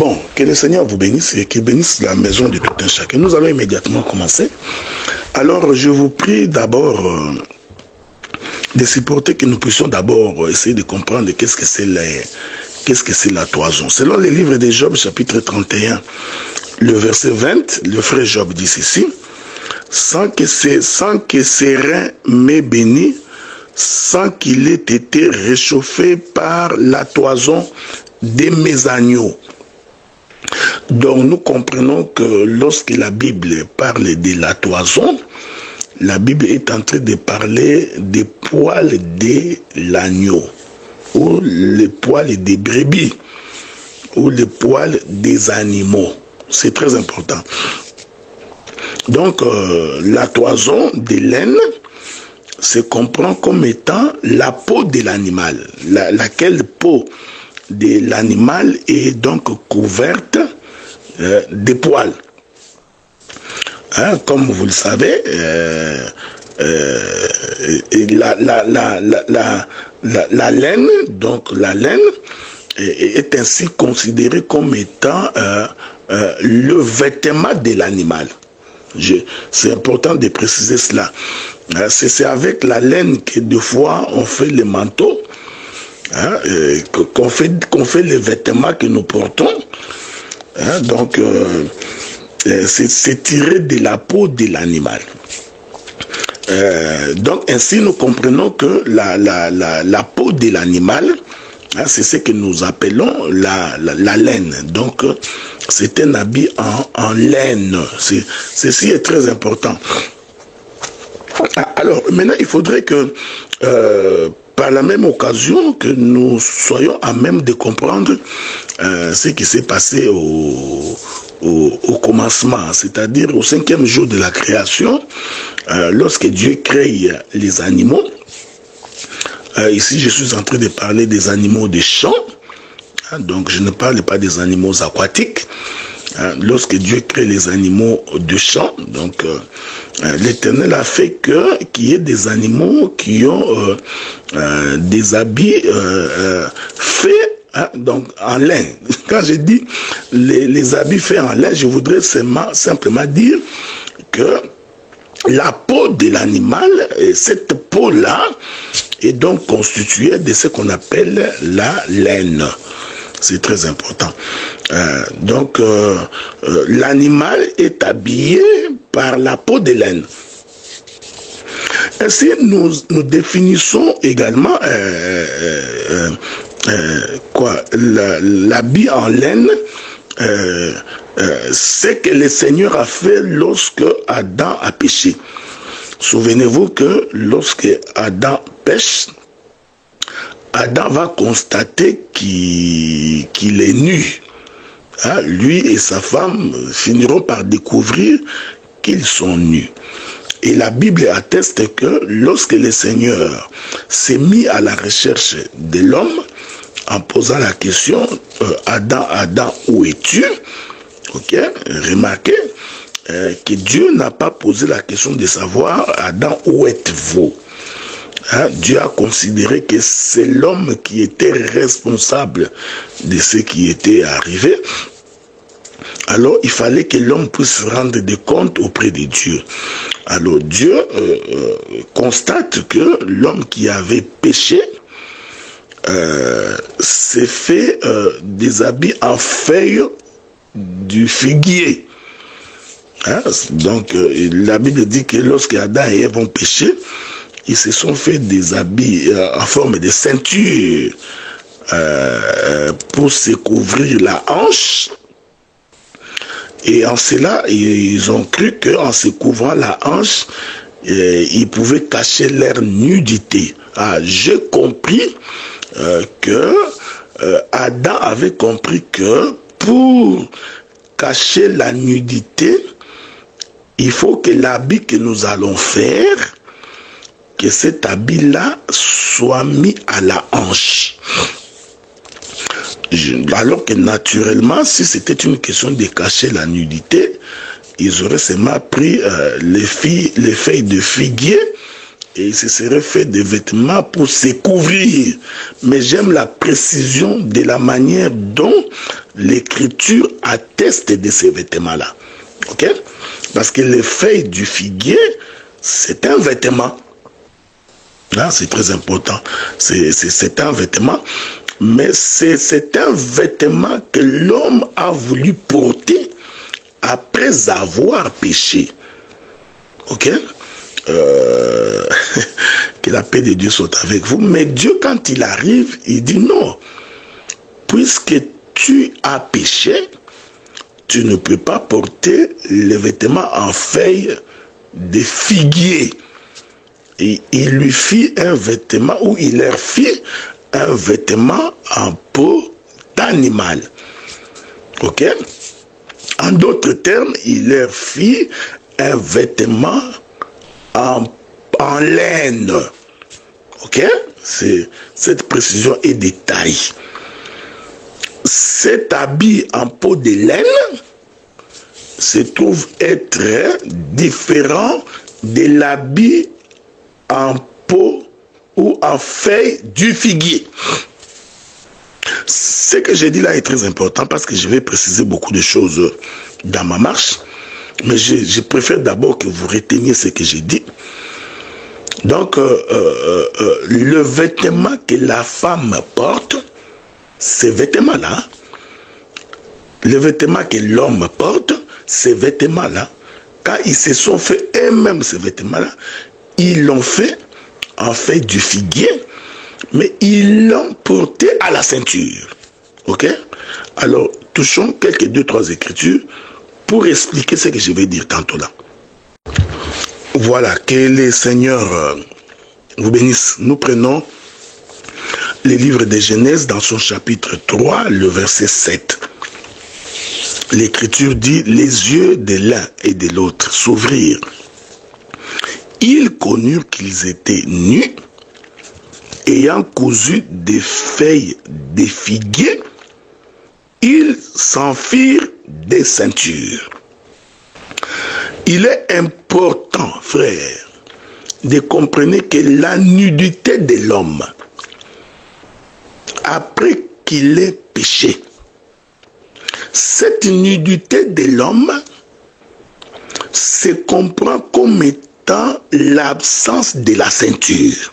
Bon, que le Seigneur vous bénisse et qu'il bénisse la maison de tout un chacun. Nous allons immédiatement commencer. Alors, je vous prie d'abord de supporter que nous puissions d'abord essayer de comprendre qu'est-ce que c'est la toison. Selon les livres de Job, chapitre 31, le verset 20, le frère Job dit ceci: sans que ses reins m'aient béni, sans qu'il ait été réchauffé par la toison de mes agneaux. Donc nous comprenons que lorsque la Bible parle de la toison, la Bible est en train de parler des poils de l'agneau, ou les poils des brebis, ou les poils des animaux. C'est très important. Donc la toison de laine se comprend comme étant la peau de l'animal, laquelle peau de l'animal est donc couverte des poils. Hein, comme vous le savez, la laine, donc la laine est ainsi considérée comme étant le vêtement de l'animal. C'est important de préciser cela. C'est avec la laine que des fois on fait les manteaux, hein, qu'on fait les vêtements que nous portons. Hein, donc, c'est tiré de la peau de l'animal. Donc, ainsi, nous comprenons que la peau de l'animal, hein, c'est ce que nous appelons la laine. Donc, c'est un habit en laine. Ceci est très important. Alors, maintenant, il faudrait que, par la même occasion, que nous soyons à même de comprendre ce qui s'est passé au commencement, c'est-à-dire au 5e jour de la création, lorsque Dieu crée les animaux. Ici, je suis en train de parler des animaux des champs, hein, donc je ne parle pas des animaux aquatiques. Lorsque Dieu crée les animaux de champ, donc l'Éternel a fait qu'il y ait des animaux qui ont des habits faits, hein, donc en laine. Quand je dis les habits faits en laine, je voudrais simplement dire que la peau de l'animal, cette peau-là, est donc constituée de ce qu'on appelle la laine. C'est très important. Donc, l'animal est habillé par la peau de laine. Ainsi, nous définissons également l'habit en laine. C'est que le Seigneur a fait lorsque Adam a péché. Souvenez-vous que lorsque Adam pêche, Adam va constater qu'il est nu. Hein, lui et sa femme finiront par découvrir qu'ils sont nus. Et la Bible atteste que lorsque le Seigneur s'est mis à la recherche de l'homme, en posant la question, Adam, Adam, où es-tu? Ok, remarquez que Dieu n'a pas posé la question de savoir, Adam, où êtes-vous? Hein, Dieu a considéré que c'est l'homme qui était responsable de ce qui était arrivé. Alors, il fallait que l'homme puisse rendre des comptes auprès de Dieu. Alors, Dieu constate que l'homme qui avait péché s'est fait des habits en feuilles du figuier. Hein? Donc, la Bible dit que lorsque Adam et Ève ont péché, ils se sont fait des habits en forme de ceinture pour se couvrir la hanche. Et en cela, ils ont cru qu'en se couvrant la hanche, ils pouvaient cacher leur nudité. Ah, j'ai compris que Adam avait compris que pour cacher la nudité, il faut que l'habit que nous allons faire, que cet habit-là soit mis à la hanche. Alors que naturellement, si c'était une question de cacher la nudité, ils auraient seulement pris les feuilles de figuier et ils se seraient fait des vêtements pour se couvrir. Mais j'aime la précision de la manière dont l'écriture atteste de ces vêtements-là. Ok? Parce que les feuilles du figuier, c'est un vêtement. Là, c'est très important. C'est un vêtement, mais c'est un vêtement que l'homme a voulu porter après avoir péché. Ok? Que la paix de Dieu soit avec vous. Mais Dieu, quand il arrive, il dit non. Puisque tu as péché, tu ne peux pas porter les vêtements en feuilles de figuier. Et il lui fit un vêtement, ou il leur fit un vêtement en peau d'animal. Ok? En d'autres termes, il leur fit un vêtement en laine. Ok? Cette précision est détaillée. Cet habit en peau de laine se trouve être différent de l'habit en peau ou en feuille du figuier. Ce que j'ai dit là est très important parce que je vais préciser beaucoup de choses dans ma marche, mais je préfère d'abord que vous reteniez ce que j'ai dit. Donc, le vêtement que la femme porte, ces vêtements-là, le vêtement que l'homme porte, ces vêtements-là, quand ils se sont fait eux-mêmes ces vêtements-là, ils l'ont fait en fait du figuier, mais ils l'ont porté à la ceinture. Ok? Alors, touchons quelques 2-3 écritures pour expliquer ce que je vais dire tantôt là. Voilà, que les seigneurs vous bénissent. Nous prenons le livre de Genèse dans son chapitre 3, le verset 7. L'écriture dit, les yeux de l'un et de l'autre s'ouvrirent. Ils connurent qu'ils étaient nus, ayant cousu des feuilles de figuier, ils s'en firent des ceintures. Il est important, frère, de comprendre que la nudité de l'homme, après qu'il ait péché, cette nudité de l'homme se comprend comme étant l'absence de la ceinture.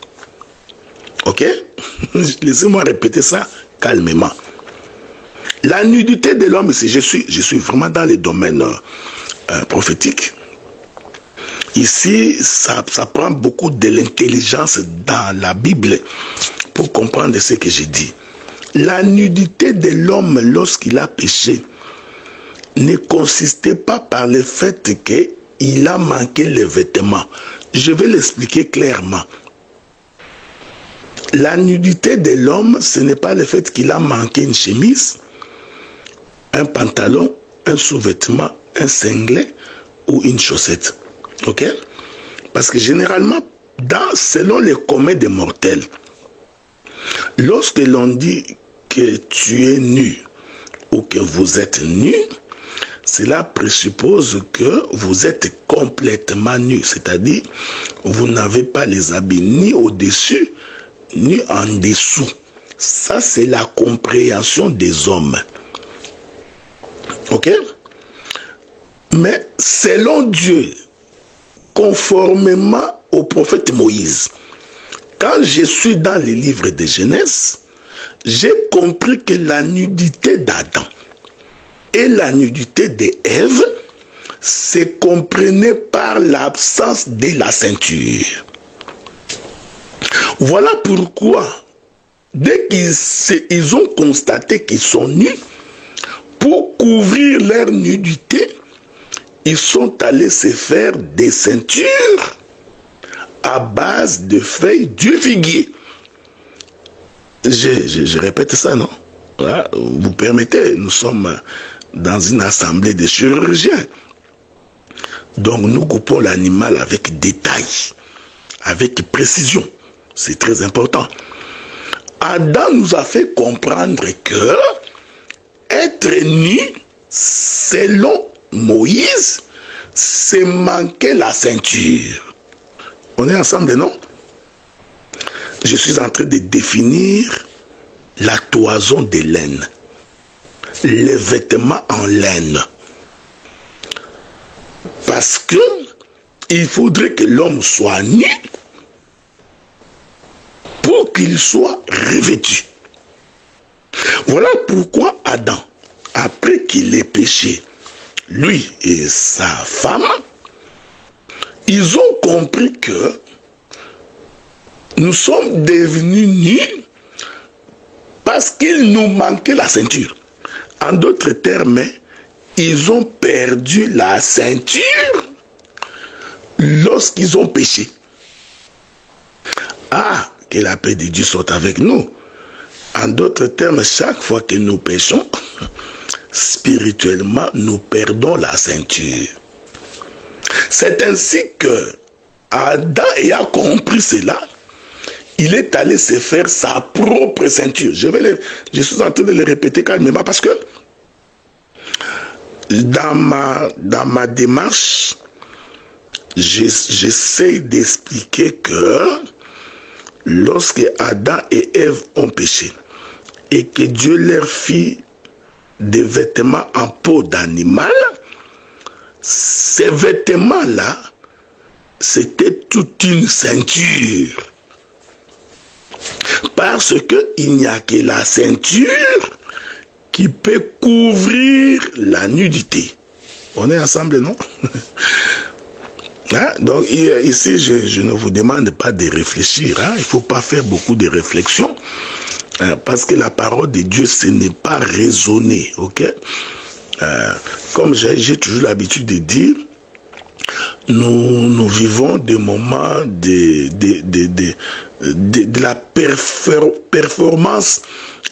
Ok? Laissez-moi répéter ça calmement. La nudité de l'homme, je suis vraiment dans les domaines prophétiques. Ici, ça prend beaucoup de l'intelligence dans la Bible pour comprendre ce que j'ai dit. La nudité de l'homme lorsqu'il a péché ne consistait pas par le fait qu'il a manqué les vêtements. Je vais l'expliquer clairement. La nudité de l'homme, ce n'est pas le fait qu'il a manqué une chemise, un pantalon, un sous-vêtement, un cinglet ou une chaussette. Ok? Parce que généralement, selon les communs des mortels, lorsque l'on dit que tu es nu ou que vous êtes nu, cela présuppose que vous êtes complètement nu, c'est-à-dire vous n'avez pas les habits ni au-dessus ni en dessous. Ça, c'est la compréhension des hommes. Ok? Mais selon Dieu, conformément au prophète Moïse, quand je suis dans les livres de Genèse, j'ai compris que la nudité d'Adam et la nudité d'Ève se comprenaient par l'absence de la ceinture. Voilà pourquoi, dès qu'ils ont constaté qu'ils sont nus, pour couvrir leur nudité, ils sont allés se faire des ceintures à base de feuilles du figuier. Je répète ça, non? Voilà, vous permettez, nous sommes dans une assemblée de chirurgiens. Donc nous coupons l'animal avec détail, avec précision. C'est très important. Adam nous a fait comprendre que être nu, selon Moïse, c'est manquer la ceinture. On est ensemble, non? Je suis en train de définir la toison de laine. les vêtements en laine. Parce que il faudrait que l'homme soit nu pour qu'il soit revêtu. Voilà pourquoi Adam, après qu'il ait péché, lui et sa femme, ils ont compris que nous sommes devenus nus parce qu'il nous manquait la ceinture. En d'autres termes, ils ont perdu la ceinture lorsqu'ils ont péché. Ah, que la paix de Dieu soit avec nous. En d'autres termes, chaque fois que nous péchons, spirituellement, nous perdons la ceinture. C'est ainsi que Adam ayant compris cela, il est allé se faire sa propre ceinture. Je suis en train de le répéter calmement parce que dans ma démarche, j'essaie d'expliquer que lorsque Adam et Ève ont péché et que Dieu leur fit des vêtements en peau d'animal, ces vêtements-là, c'était toute une ceinture. Parce qu'il n'y a que la ceinture qui peut couvrir la nudité. On est ensemble, non? Hein? Donc ici, je ne vous demande pas de réfléchir. Hein? Il ne faut pas faire beaucoup de réflexions. Parce que la parole de Dieu, ce n'est pas raisonner. Ok? Comme j'ai toujours l'habitude de dire, nous vivons des moments de la performance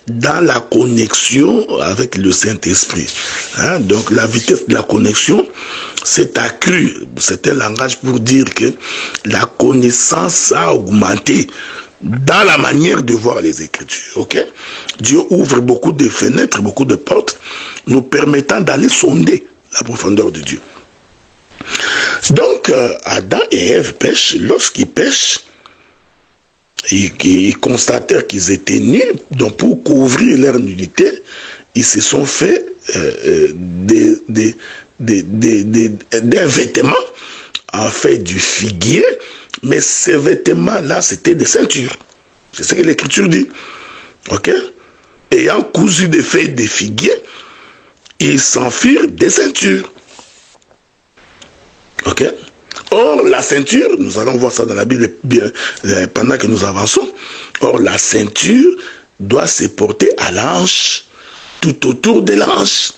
dans la connexion avec le Saint-Esprit. Hein? Donc la vitesse de la connexion s'est accrue. C'est un langage pour dire que la connaissance a augmenté dans la manière de voir les Écritures. Okay? Dieu ouvre beaucoup de fenêtres, beaucoup de portes, nous permettant d'aller sonder la profondeur de Dieu. Donc, Adam et Ève pêchent. Lorsqu'ils pêchent, ils constatèrent qu'ils étaient nus. Donc, pour couvrir leur nudité, ils se sont fait des vêtements en fait du figuier. Mais ces vêtements-là, c'était des ceintures. C'est ce que l'Écriture dit. Ok? Ayant cousu des feuilles de figuier, ils s'en firent des ceintures. Ok? Or, la ceinture, nous allons voir ça dans la Bible pendant que nous avançons. Or, la ceinture doit se porter à l'hanche, tout autour de l'hanche.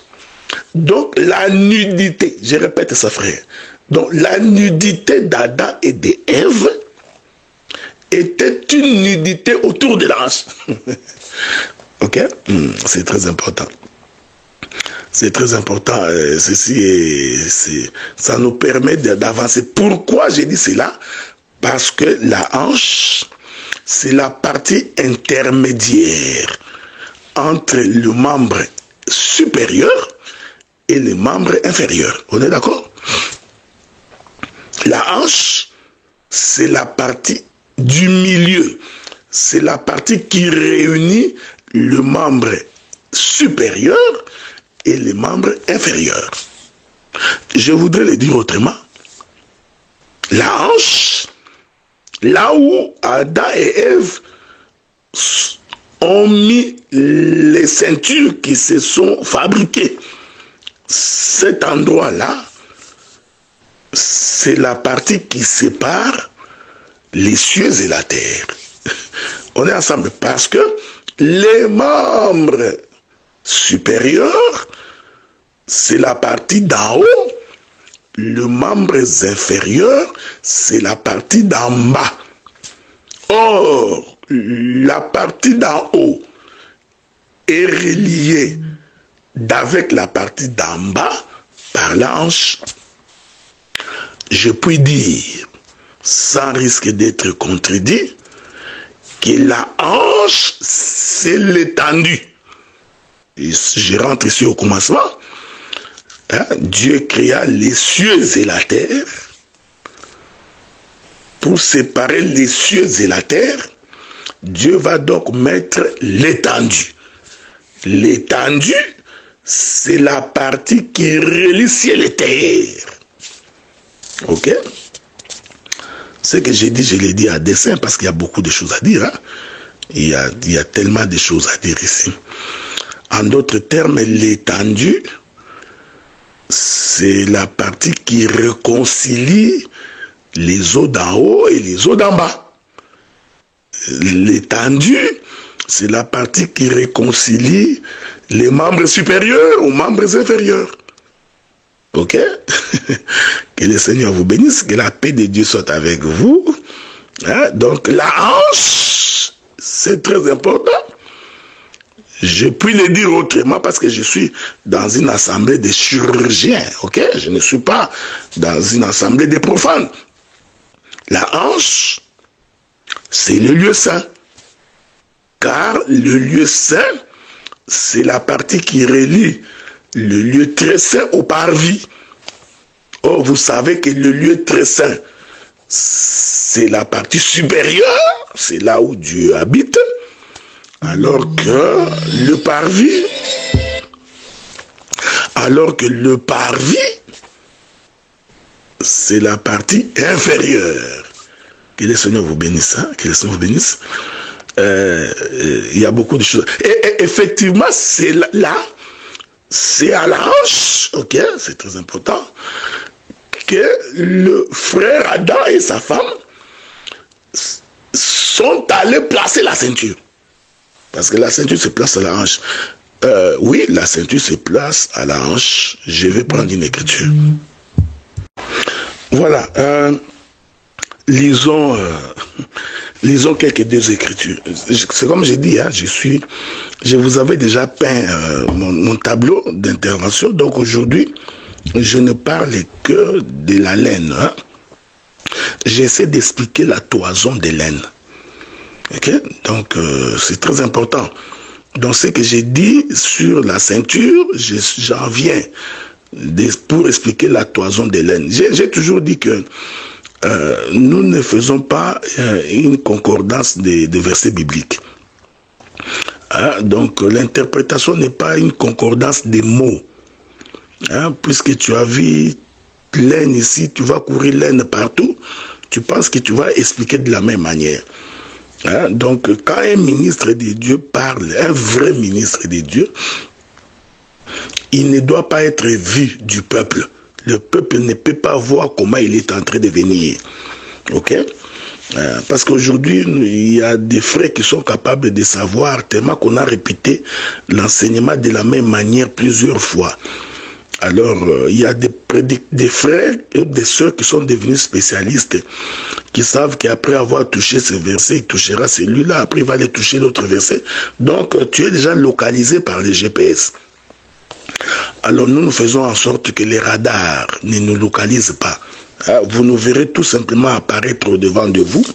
Donc, la nudité, je répète ça, frère. Donc, la nudité d'Adam et d'Ève était une nudité autour de l'hanche. Ok? C'est très important. C'est très important, ça nous permet d'avancer. Pourquoi j'ai dit cela? Parce que la hanche, c'est la partie intermédiaire entre le membre supérieur et le membre inférieur. On est d'accord? La hanche, c'est la partie du milieu. C'est la partie qui réunit le membre supérieur et les membres inférieurs. Je voudrais le dire autrement. La hanche, là où Adam et Ève ont mis les ceintures qui se sont fabriquées, cet endroit-là, c'est la partie qui sépare les cieux et la terre. On est ensemble parce que les membres supérieurs, c'est la partie d'en haut. Les membres inférieurs, c'est la partie d'en bas. Or, la partie d'en haut est reliée avec la partie d'en bas par la hanche. Je puis dire, sans risque d'être contredit, que la hanche, c'est l'étendue. Et je rentre ici au commencement. Hein? Dieu créa les cieux et la terre. Pour séparer les cieux et la terre, Dieu va donc mettre l'étendue. L'étendue, c'est la partie qui relie ciel et terre. Ok? Ce que j'ai dit, je l'ai dit à dessein parce qu'il y a beaucoup de choses à dire. Hein? Il y a tellement de choses à dire ici. En d'autres termes, l'étendue, c'est la partie qui réconcilie les eaux d'en haut et les eaux d'en bas. L'étendue, c'est la partie qui réconcilie les membres supérieurs aux membres inférieurs. Ok? Que le Seigneur vous bénisse, que la paix de Dieu soit avec vous. Hein? Donc la hanche, c'est très important. Je puis le dire autrement parce que je suis dans une assemblée de chirurgiens. Ok? Je ne suis pas dans une assemblée de profanes. La hanche, c'est le lieu saint. Car le lieu saint, c'est la partie qui relie le lieu très saint au parvis. Or, vous savez que le lieu très saint, c'est la partie supérieure, c'est là où Dieu habite, alors que le parvis, c'est la partie inférieure. Que le Seigneur vous bénisse, hein? Que le Seigneur vous bénisse. Il y a beaucoup de choses. Et effectivement, c'est là, c'est à la hanche, ok, c'est très important, que le frère Adam et sa femme sont allés placer la ceinture. Parce que la ceinture se place à la hanche. Oui, la ceinture se place à la hanche. Je vais prendre une écriture. Voilà. Lisons quelques deux écritures. C'est comme j'ai dit, hein, je vous avais déjà peint mon tableau d'intervention. Donc aujourd'hui, je ne parle que de la laine. Hein. J'essaie d'expliquer la toison des laines. Okay? Donc c'est très important. Dans ce que j'ai dit sur la ceinture, j'en viens pour expliquer la toison des laines. J'ai toujours dit que nous ne faisons pas une concordance des versets bibliques. Hein? Donc l'interprétation n'est pas une concordance des mots. Hein? Puisque tu as vu laine ici, tu vas courir laine partout, tu penses que tu vas expliquer de la même manière. Hein? Donc quand un ministre de Dieu parle, un vrai ministre de Dieu, il ne doit pas être vu du peuple. Le peuple ne peut pas voir comment il est en train de venir. Ok? Parce qu'aujourd'hui, il y a des frères qui sont capables de savoir, tellement qu'on a répété l'enseignement de la même manière plusieurs fois. Alors, il y a des frères et des sœurs qui sont devenus spécialistes, qui savent qu'après avoir touché ce verset, il touchera celui-là, après il va aller toucher l'autre verset. Donc, tu es déjà localisé par les GPS. Alors nous faisons en sorte que les radars ne nous localisent pas. Vous nous verrez tout simplement apparaître au-devant de vous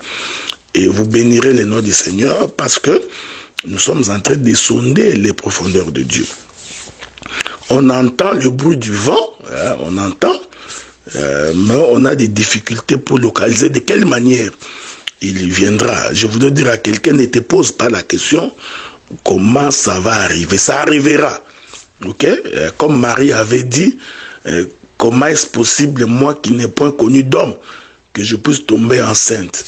et vous bénirez le nom du Seigneur parce que nous sommes en train de sonder les profondeurs de Dieu. On entend le bruit du vent, on entend, mais on a des difficultés pour localiser de quelle manière il viendra. Je voudrais dire à quelqu'un, ne te pose pas la question comment ça va arriver. Ça arrivera. Ok, comme Marie avait dit, comment est-ce possible, moi qui n'ai point connu d'homme, que je puisse tomber enceinte?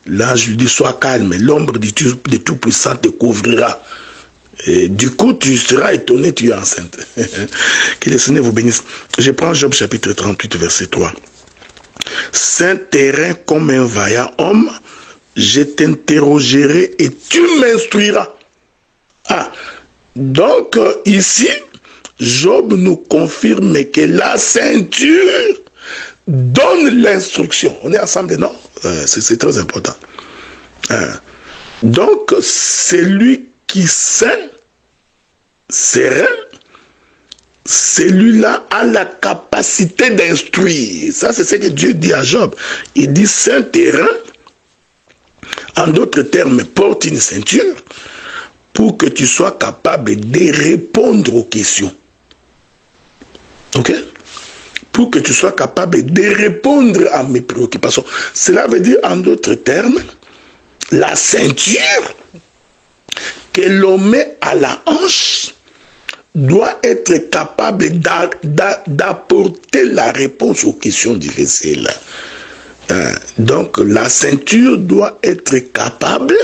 Là, je lui dis, sois calme, l'ombre du Tout-Puissant te couvrira. Et du coup, tu seras étonné, tu es enceinte. Que le Seigneur vous bénisse. Je prends Job chapitre 38, verset 3. Saint terrain comme un vaillant homme, je t'interrogerai et tu m'instruiras. Ah, donc ici, Job nous confirme que la ceinture donne l'instruction. On est ensemble, non? C'est très important. Donc, celui qui sait, serein, celui-là a la capacité d'instruire. Ça, c'est ce que Dieu dit à Job. Il dit, saint terrain, en d'autres termes, porte une ceinture pour que tu sois capable de répondre aux questions. Ok? Pour que tu sois capable de répondre à mes préoccupations. Cela veut dire, en d'autres termes, la ceinture que l'on met à la hanche doit être capable d'apporter la réponse aux questions difficiles. Donc la ceinture doit être capable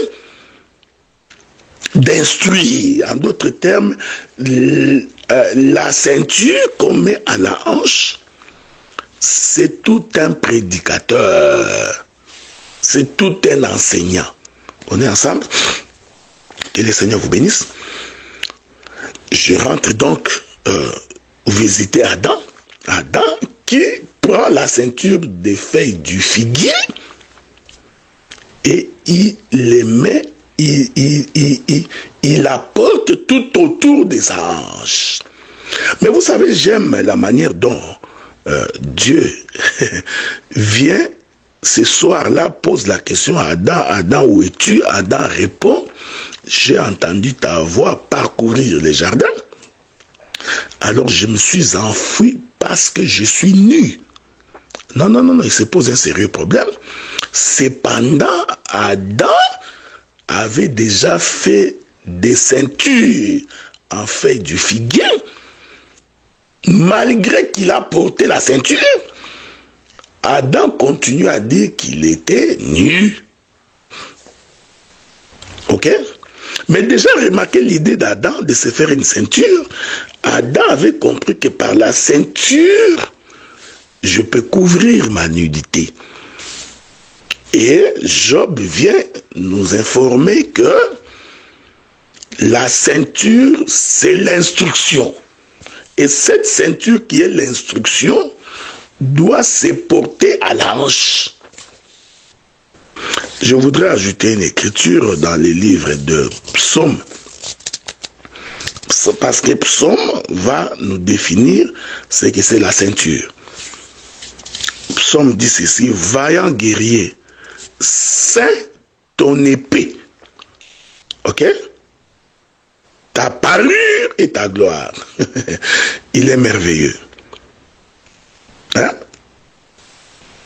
d'instruire. En d'autres termes, la ceinture qu'on met à la hanche, c'est tout un prédicateur, c'est tout un enseignant. On est ensemble? Que le Seigneur vous bénisse. Je rentre donc visiter Adam. Adam qui prend la ceinture des feuilles du figuier et il les met, il la porte tout autour des hanches. Mais vous savez, j'aime la manière dont Dieu vient ce soir-là, pose la question à Adam. Adam, où es-tu? Adam répond, j'ai entendu ta voix parcourir les jardins. Alors je me suis enfui parce que je suis nu. Non, non, non, non, il se pose un sérieux problème. Cependant, Adam avait déjà fait des ceintures en feuille du figuier, malgré qu'il a porté la ceinture. Adam continue à dire qu'il était nu. Ok? Mais déjà, remarquez l'idée d'Adam de se faire une ceinture. Adam avait compris que par la ceinture, je peux couvrir ma nudité. Et Job vient nous informer que la ceinture, c'est l'instruction. Et cette ceinture qui est l'instruction doit se porter à la hanche. Je voudrais ajouter une écriture dans les livres de Psaume. Parce que Psaume va nous définir ce que c'est la ceinture. Psaume dit ceci: vaillant guerrier, ceint ton épée. Ok? Ta parure et ta gloire. Il est merveilleux. Hein?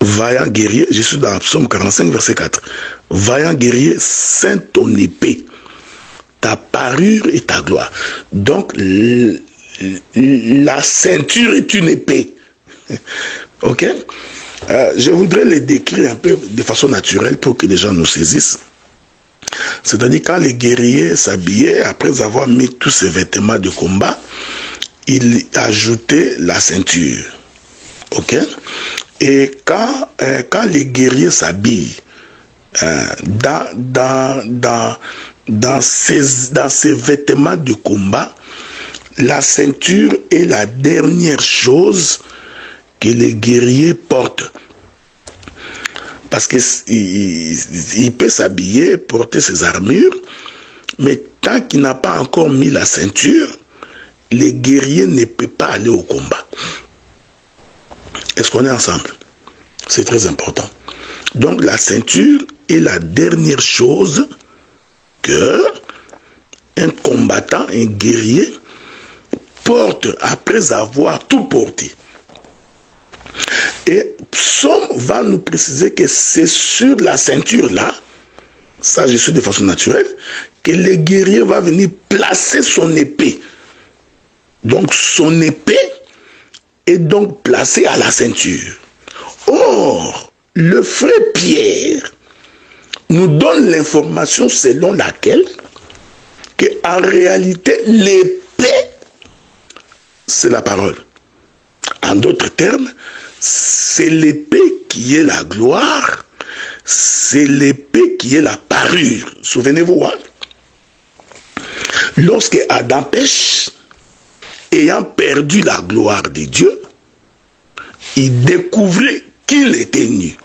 Vaillant guerrier, je suis dans Psaume 45, verset 4. Vaillant guerrier, ceint ton épée, ta parure et ta gloire. Donc, la ceinture est une épée. Ok? Je voudrais les décrire un peu de façon naturelle pour que les gens nous saisissent. C'est-à-dire, quand les guerriers s'habillaient, après avoir mis tous ces vêtements de combat, ils ajoutaient la ceinture. Ok? Et quand les guerriers s'habillent dans ces vêtements de combat, la ceinture est la dernière chose que les guerriers portent. Parce qu'il peut s'habiller, porter ses armures, mais tant qu'il n'a pas encore mis la ceinture, les guerriers ne peuvent pas aller au combat. Est-ce qu'on est ensemble? C'est très important. Donc la ceinture est la dernière chose que un combattant, un guerrier, porte après avoir tout porté. Et Psaume va nous préciser que c'est sur la ceinture-là, ça je suis de façon naturelle, que le guerrier va venir placer son épée. Donc son épée est donc placée à la ceinture. Or, le frère Pierre nous donne l'information selon laquelle que en réalité l'épée, c'est la parole. En d'autres termes, c'est l'épée qui est la gloire, c'est l'épée qui est la parure. Souvenez-vous, hein? Lorsque Adam pêche, ayant perdu la gloire de Dieu, il découvrait qu'il était nu.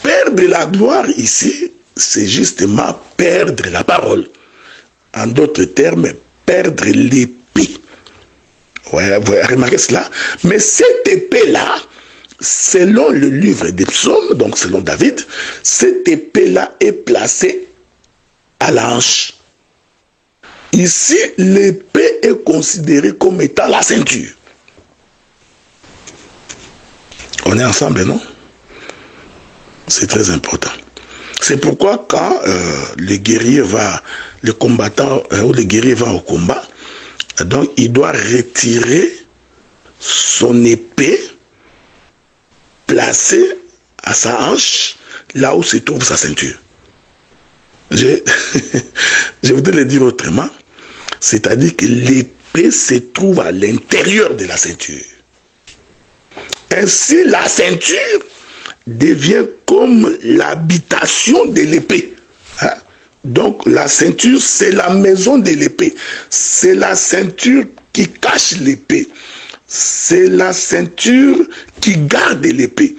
Perdre la gloire ici, c'est justement perdre la parole. En d'autres termes, perdre l'épée. Ouais, vous remarquez cela? Mais cette épée-là, selon le livre des psaumes, donc selon David, cette épée-là est placée à la hanche. Ici, l'épée est considérée comme étant la ceinture. On est ensemble, non? C'est très important. C'est pourquoi quand le combattant ou le guerrier va au combat, Donc, il doit retirer son épée, placer à sa hanche, là où se trouve sa ceinture. Je voudrais le dire autrement, c'est-à-dire que l'épée se trouve à l'intérieur de la ceinture. Ainsi, la ceinture devient comme l'habitation de l'épée. Hein? Donc, la ceinture, c'est la maison de l'épée. C'est la ceinture qui cache l'épée. C'est la ceinture qui garde l'épée.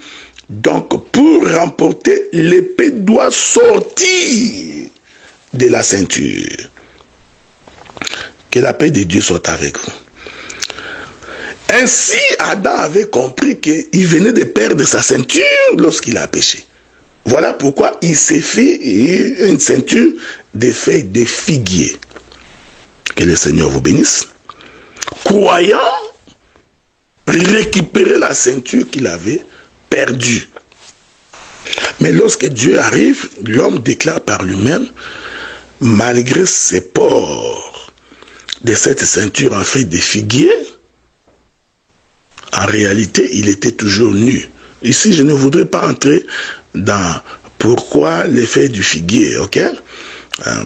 Donc, pour remporter, l'épée doit sortir de la ceinture. Que la paix de Dieu soit avec vous. Ainsi, Adam avait compris qu'il venait de perdre sa ceinture lorsqu'il a péché. Voilà pourquoi il s'est fait une ceinture de feuilles de figuier. Que le Seigneur vous bénisse. Croyant récupérer la ceinture qu'il avait perdue. Mais lorsque Dieu arrive, l'homme déclare par lui-même, malgré ses ports de cette ceinture en feuilles de figuier, en réalité, il était toujours nu. Ici, je ne voudrais pas entrer dans pourquoi l'effet du figuier, ok?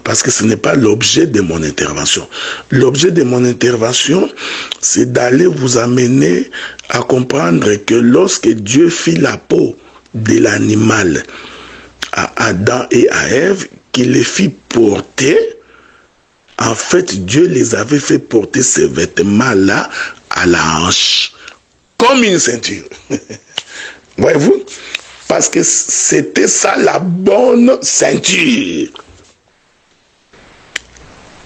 Parce que ce n'est pas l'objet de mon intervention. L'objet de mon intervention, c'est d'aller vous amener à comprendre que lorsque Dieu fit la peau de l'animal à Adam et à Ève, qu'il les fit porter, en fait, Dieu les avait fait porter ces vêtements-là à la hanche, comme une ceinture. Voyez-vous? Parce que c'était ça la bonne ceinture.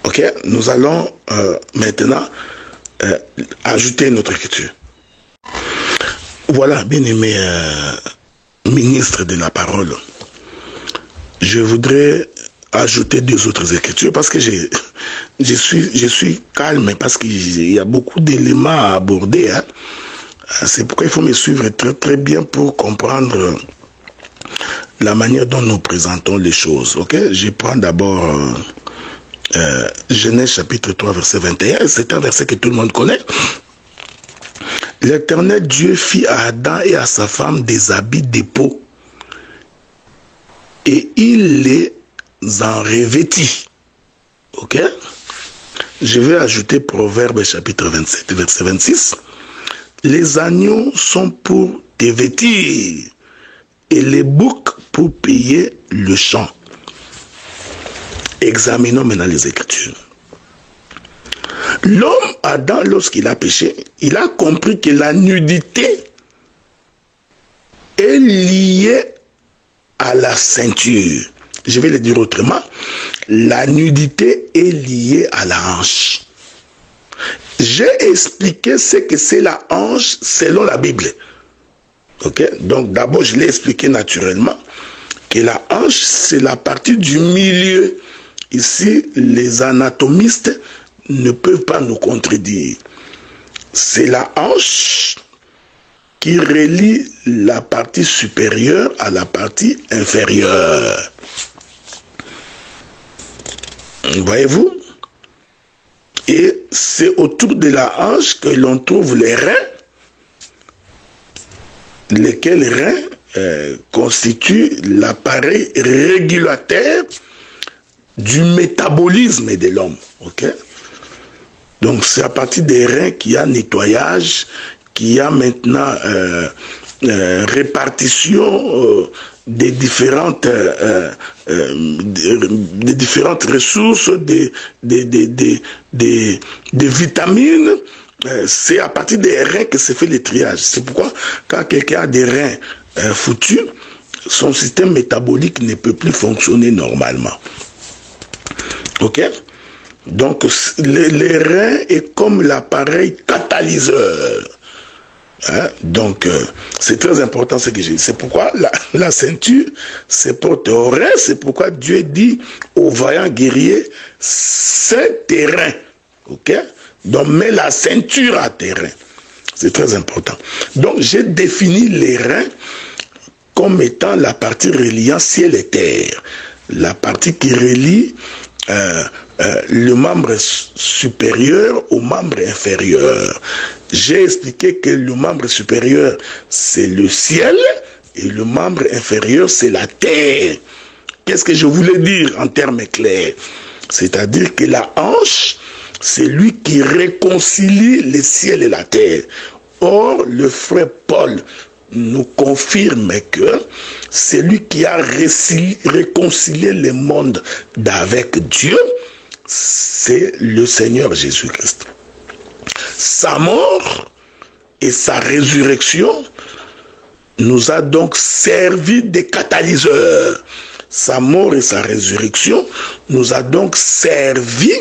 Ok? Nous allons maintenant ajouter une autre écriture. Voilà, bien-aimé ministre de la parole. Je voudrais ajouter deux autres écritures parce que je suis calme, parce qu'il y a beaucoup d'éléments à aborder. Hein. C'est pourquoi il faut me suivre très très bien pour comprendre la manière dont nous présentons les choses. Ok? Je prends d'abord Genèse chapitre 3 verset 21. C'est un verset que tout le monde connaît. L'Éternel Dieu fit à Adam et à sa femme des habits de peau et il les en revêtit. Ok? Je vais ajouter Proverbe chapitre 27 verset 26. Les agneaux sont pour te vêtir et les boucs pour payer le champ. Examinons maintenant les Écritures. L'homme Adam, lorsqu'il a péché, il a compris que la nudité est liée à la ceinture. Je vais le dire autrement. La nudité est liée à la hanche. J'ai expliqué ce que c'est la hanche selon la Bible. Ok? Donc d'abord, je l'ai expliqué naturellement que la hanche, c'est la partie du milieu. Ici, les anatomistes ne peuvent pas nous contredire. C'est la hanche qui relie la partie supérieure à la partie inférieure. Voyez-vous? Et c'est autour de la hanche que l'on trouve les reins, lesquels reins constituent l'appareil régulateur du métabolisme de l'homme. Ok? Donc c'est à partir des reins qu'il y a nettoyage, qu'il y a maintenant répartition des différentes ressources, des vitamines. C'est à partir des reins que se fait le triage. C'est pourquoi quand quelqu'un a des reins foutus, son système métabolique ne peut plus fonctionner normalement. Ok? Donc les reins est comme l'appareil catalyseur. Hein? Donc c'est très important ce que j'ai dit. C'est pourquoi la ceinture se porte au rein. C'est pourquoi Dieu dit aux vaillants guerriers, c'est tes reins. Ok? Donc mets la ceinture à tes reins. C'est très important. Donc j'ai défini les reins comme étant la partie reliant ciel et terre. La partie qui relie le membre supérieur au membre inférieur. J'ai expliqué que le membre supérieur, c'est le ciel, et le membre inférieur, c'est la terre. Qu'est-ce que je voulais dire en termes clairs? C'est-à-dire que la hanche, c'est lui qui réconcilie le ciel et la terre. Or, le frère Paul nous confirme que c'est lui qui a réconcilié le monde avec Dieu, c'est le Seigneur Jésus-Christ. Sa mort et sa résurrection nous a donc servi de catalyseurs. Sa mort et sa résurrection nous a donc servi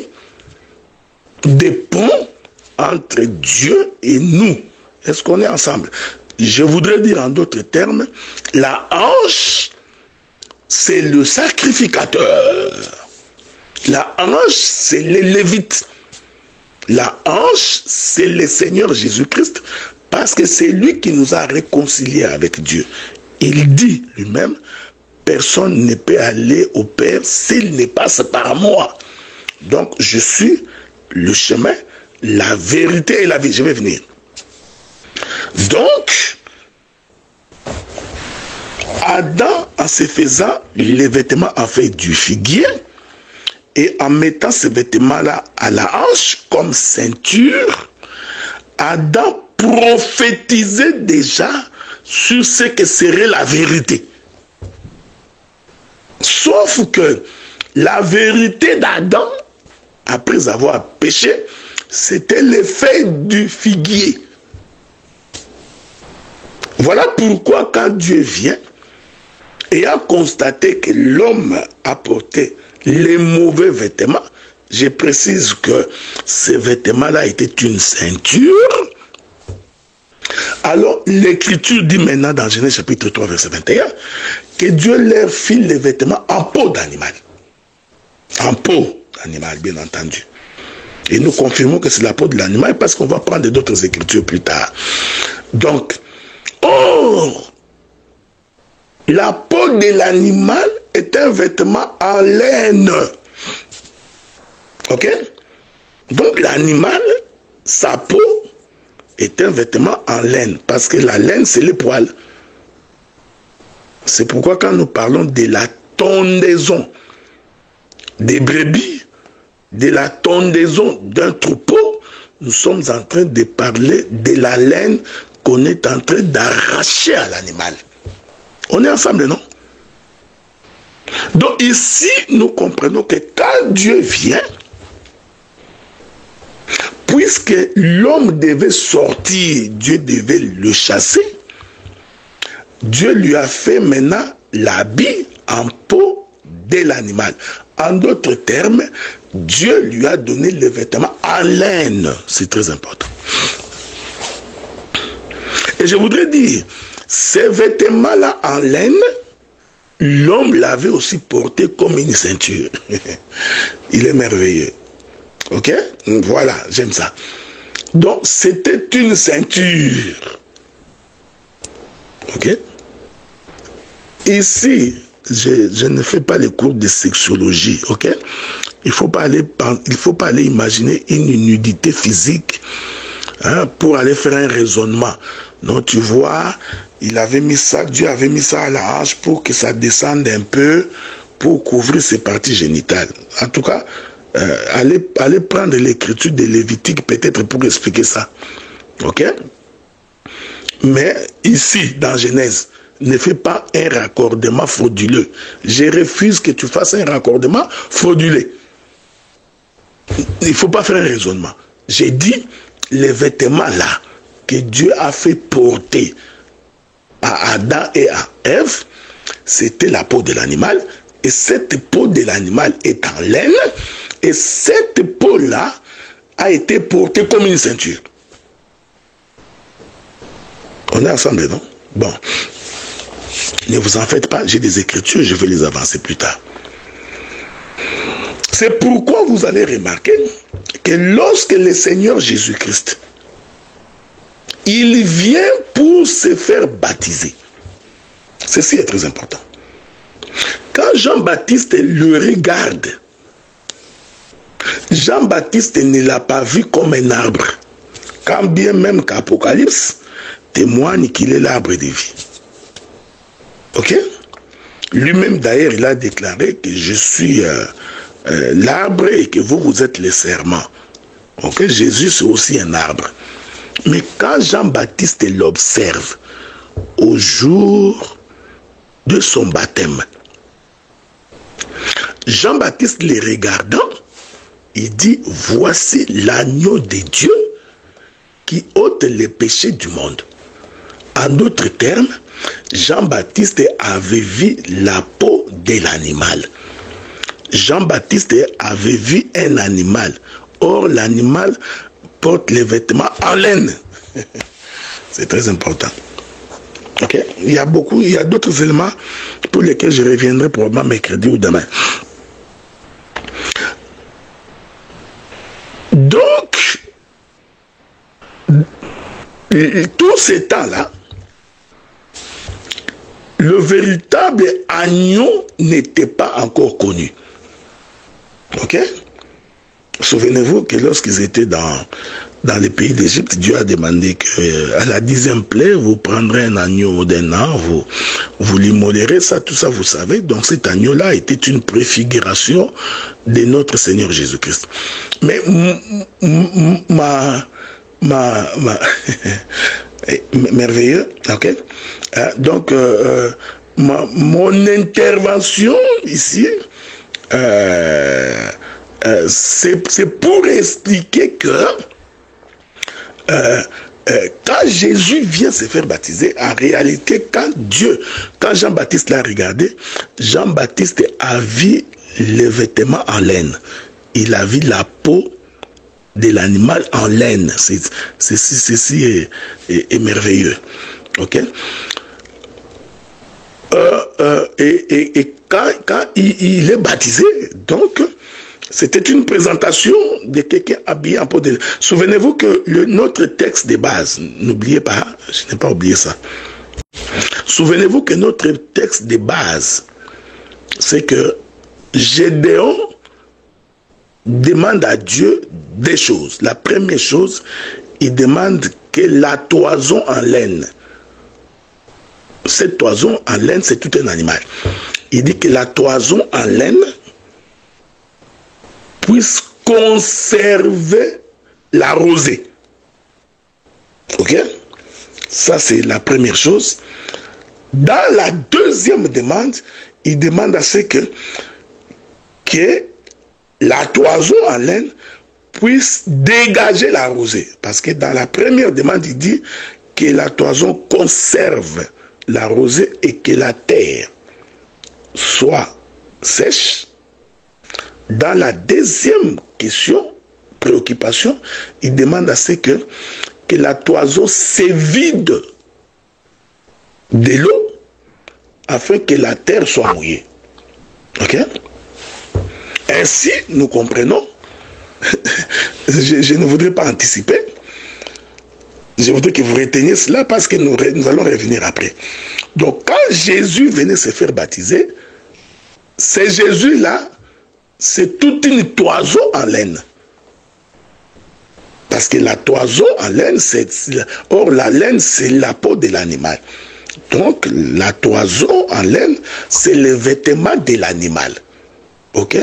des ponts entre Dieu et nous. Est-ce qu'on est ensemble? Je voudrais dire en d'autres termes, la hanche, c'est le sacrificateur. La hanche, c'est les Lévites. La hanche, c'est le Seigneur Jésus-Christ, parce que c'est lui qui nous a réconciliés avec Dieu. Il dit lui-même, personne ne peut aller au Père s'il ne passe par moi. Donc, je suis le chemin, la vérité et la vie. Je vais venir. Donc, Adam, en se faisant les vêtements en fait du figuier, et en mettant ces vêtements-là à la hanche comme ceinture, Adam prophétisait déjà sur ce que serait la vérité. Sauf que la vérité d'Adam, après avoir péché, c'était l'effet du figuier. Voilà pourquoi quand Dieu vient et a constaté que l'homme a porté les mauvais vêtements, je précise que ces vêtements-là étaient une ceinture. Alors l'Écriture dit maintenant dans Genèse chapitre 3 verset 21 que Dieu leur file les vêtements en peau d'animal. En peau d'animal, bien entendu. Et nous confirmons que c'est la peau de l'animal parce qu'on va prendre d'autres Écritures plus tard. Donc, or, la peau de l'animal est un vêtement en laine. Ok? Donc l'animal, sa peau est un vêtement en laine. Parce que la laine, c'est les poils. C'est pourquoi quand nous parlons de la tondaison des brebis, de la tondaison d'un troupeau, nous sommes en train de parler de la laine qu'on est en train d'arracher à l'animal. On est ensemble, non? Donc ici, nous comprenons que quand Dieu vient, puisque l'homme devait sortir, Dieu devait le chasser, Dieu lui a fait maintenant l'habit en peau de l'animal. En d'autres termes, Dieu lui a donné les vêtements en laine. C'est très important. Et je voudrais dire, ces vêtements-là en laine, l'homme l'avait aussi porté comme une ceinture. Il est merveilleux. Ok? Voilà, j'aime ça. Donc, c'était une ceinture. Ok? Ici, je ne fais pas les cours de sexologie. Ok? Il ne faut pas aller imaginer une nudité physique pour aller faire un raisonnement. Non, tu vois, il avait mis ça, Dieu avait mis ça à la hanche pour que ça descende un peu, pour couvrir ses parties génitales. En tout cas, allez prendre l'écriture de Lévitique peut-être pour expliquer ça. Ok? Mais ici, dans Genèse, ne fais pas un raccordement frauduleux. Je refuse que tu fasses un raccordement frauduleux. Il ne faut pas faire un raisonnement. J'ai dit, les vêtements là, que Dieu a fait porter à Adam et à Ève, c'était la peau de l'animal. Et cette peau de l'animal est en laine. Et cette peau-là a été portée comme une ceinture. On est ensemble, non? Bon. Ne vous en faites pas, j'ai des écritures, je vais les avancer plus tard. C'est pourquoi vous allez remarquer que lorsque le Seigneur Jésus-Christ, il vient pour se faire baptiser. Ceci est très important. Quand Jean-Baptiste le regarde, Jean-Baptiste ne l'a pas vu comme un arbre. Quand bien même qu'Apocalypse témoigne qu'il est l'arbre de vie. Ok? Lui-même d'ailleurs, il a déclaré que je suis l'arbre et que vous êtes les serments. Ok? Jésus c'est aussi un arbre. Mais quand Jean-Baptiste l'observe au jour de son baptême, Jean-Baptiste les regardant, il dit, voici l'agneau de Dieu qui ôte les péchés du monde. En d'autres termes, Jean-Baptiste avait vu la peau de l'animal. Jean-Baptiste avait vu un animal. Or, l'animal porte les vêtements en laine. C'est très important. Okay? Il y a d'autres éléments pour lesquels je reviendrai probablement mercredi ou demain. Donc, tout ce temps-là, le véritable agneau n'était pas encore connu. Ok? Souvenez-vous que lorsqu'ils étaient dans le pays d'Égypte, Dieu a demandé qu'à la 10e plaie, vous prendrez un agneau d'un an, vous l'immollerez, ça, tout ça, vous savez. Donc cet agneau-là était une préfiguration de notre Seigneur Jésus-Christ. Mais merveilleux, ok? Donc, mon intervention ici, c'est pour expliquer que quand Jésus vient se faire baptiser, en réalité, quand Jean-Baptiste l'a regardé, Jean-Baptiste a vu les vêtements en laine. Il a vu la peau de l'animal en laine. Ceci est merveilleux. Ok? Et quand il est baptisé, donc, c'était une présentation de quelqu'un habillé en peau de laine. Souvenez-vous que notre texte de base, n'oubliez pas, je n'ai pas oublié ça. Souvenez-vous que notre texte de base, c'est que Gédéon demande à Dieu des choses. La première chose, il demande que la toison en laine, cette toison en laine, c'est tout un animal. Il dit que la toison en laine puisse conserver la rosée. Ok? Ça, c'est la première chose. Dans la deuxième demande, il demande à ce que la toison en laine puisse dégager la rosée. Parce que dans la première demande, il dit que la toison conserve la rosée et que la terre soit sèche. Dans la deuxième question, préoccupation, il demande à ce que la toison s'évide de l'eau afin que la terre soit mouillée. Ok? Ainsi, nous comprenons, je ne voudrais pas anticiper, je voudrais que vous reteniez cela parce que nous allons revenir après. Donc, quand Jésus venait se faire baptiser, c'est Jésus-là, c'est toute une toison en laine. Parce que la toison en laine, or la laine, c'est la peau de l'animal. Donc, la toison en laine, c'est le vêtement de l'animal. Ok?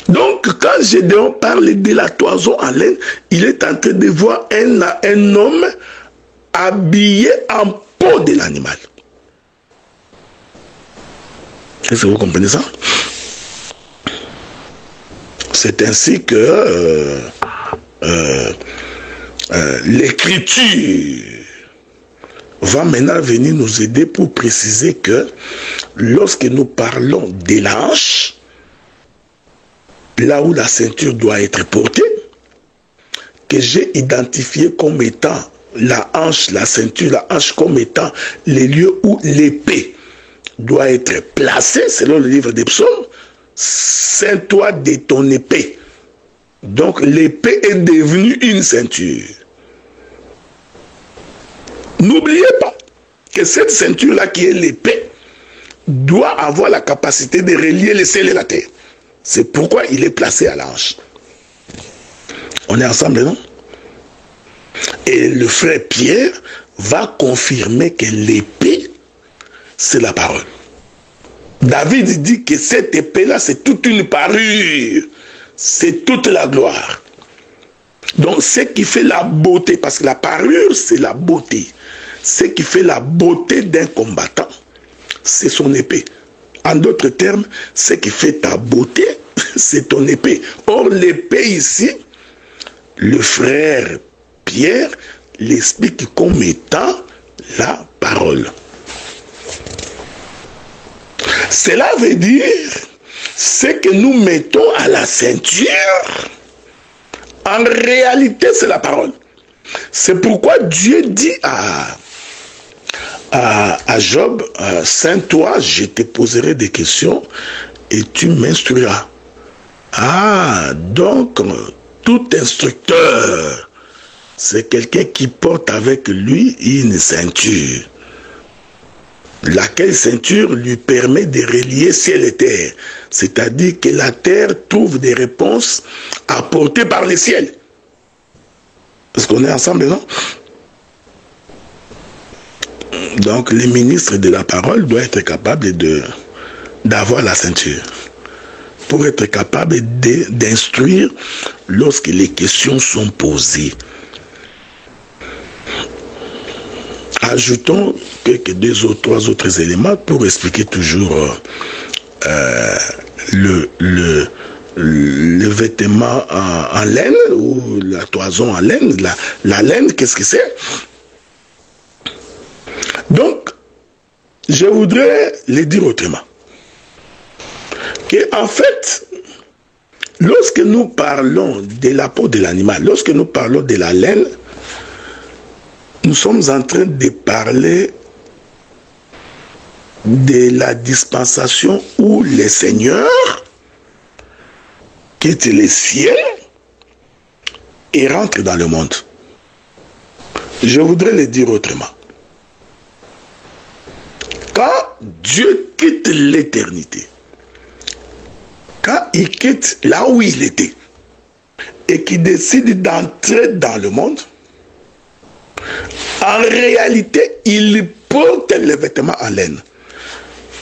Donc, quand Gédéon parle de la toison en laine, il est en train de voir un homme habillé en peau de l'animal. Est-ce que vous comprenez ça? C'est ainsi que l'écriture va maintenant venir nous aider pour préciser que lorsque nous parlons de la hanche, là où la ceinture doit être portée, que j'ai identifié comme étant la hanche, la ceinture, la hanche comme étant les lieux où l'épée doit être placée, selon le livre des psaumes. Ceins-toi de ton épée. Donc l'épée est devenue une ceinture. N'oubliez pas que cette ceinture-là qui est l'épée doit avoir la capacité de relier les cieux et la terre. C'est pourquoi il est placé à la hanche. On est ensemble, non? Et le frère Pierre va confirmer que l'épée, c'est la parole. David dit que cette épée-là, c'est toute une parure. C'est toute la gloire. Donc, ce qui fait la beauté, parce que la parure, c'est la beauté. Ce qui fait la beauté d'un combattant, c'est son épée. En d'autres termes, ce qui fait ta beauté, c'est ton épée. Or, l'épée ici, le frère Pierre l'explique comme étant la parole. Cela veut dire ce que nous mettons à la ceinture, en réalité, c'est la parole. C'est pourquoi Dieu dit à Job, Saint-toi, je te poserai des questions et tu m'instruiras. Ah, donc, tout instructeur, c'est quelqu'un qui porte avec lui une ceinture. Laquelle ceinture lui permet de relier ciel et terre. C'est-à-dire que la terre trouve des réponses apportées par le ciel. Est-ce qu'on est ensemble, non? Donc, le ministre de la parole doit être capable d'avoir la ceinture. Pour être capable d'instruire lorsque les questions sont posées. Ajoutons deux ou trois autres éléments pour expliquer toujours le vêtement en laine ou la toison en laine. La laine, qu'est-ce que c'est? Donc, je voudrais le dire autrement. En fait, lorsque nous parlons de la peau de l'animal, lorsque nous parlons de la laine, nous sommes en train de parler de la dispensation où le Seigneur quitte le ciel et rentre dans le monde. Je voudrais le dire autrement. Quand Dieu quitte l'éternité, quand il quitte là où il était et qu'il décide d'entrer dans le monde, en réalité, il porte les vêtements en laine.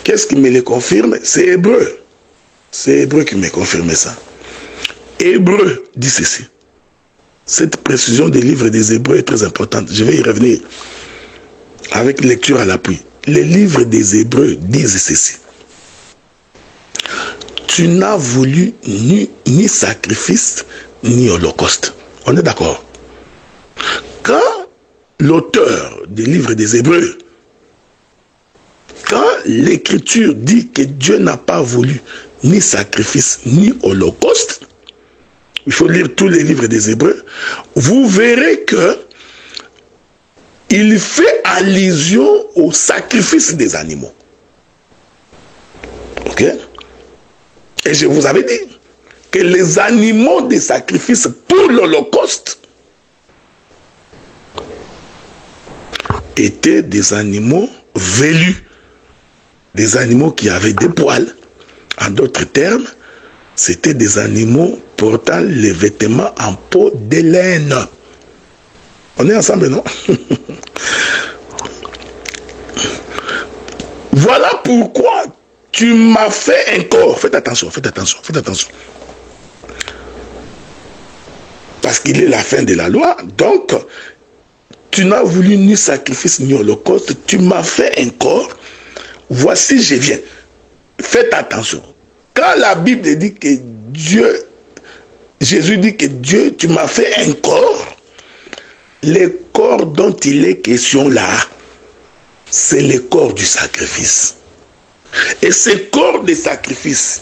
Qu'est-ce qui me le confirme? C'est Hébreu. C'est Hébreu qui me confirme ça. Hébreu dit ceci. Cette précision des livres des Hébreux est très importante. Je vais y revenir avec lecture à l'appui. Les livres des Hébreux disent ceci. Tu n'as voulu ni sacrifice, ni holocauste. On est d'accord? Quand l'auteur des livres des Hébreux, quand l'écriture dit que Dieu n'a pas voulu ni sacrifice, ni holocauste, il faut lire tous les livres des Hébreux, vous verrez que il fait allusion au sacrifice des animaux. Ok? Et je vous avais dit que les animaux de sacrifice pour l'Holocauste étaient des animaux velus, des animaux qui avaient des poils. En d'autres termes, c'était des animaux portant les vêtements en peau de laine. On est ensemble, non? Voilà pourquoi tu m'as fait un corps. Faites attention, faites attention, faites attention. Parce qu'il est la fin de la loi, donc tu n'as voulu ni sacrifice ni holocauste, tu m'as fait un corps, voici je viens. Faites attention. Quand la Bible dit que Dieu, Jésus dit que Dieu, tu m'as fait un corps, le corps dont il est question là, c'est le corps du sacrifice. Et ce corps de sacrifice,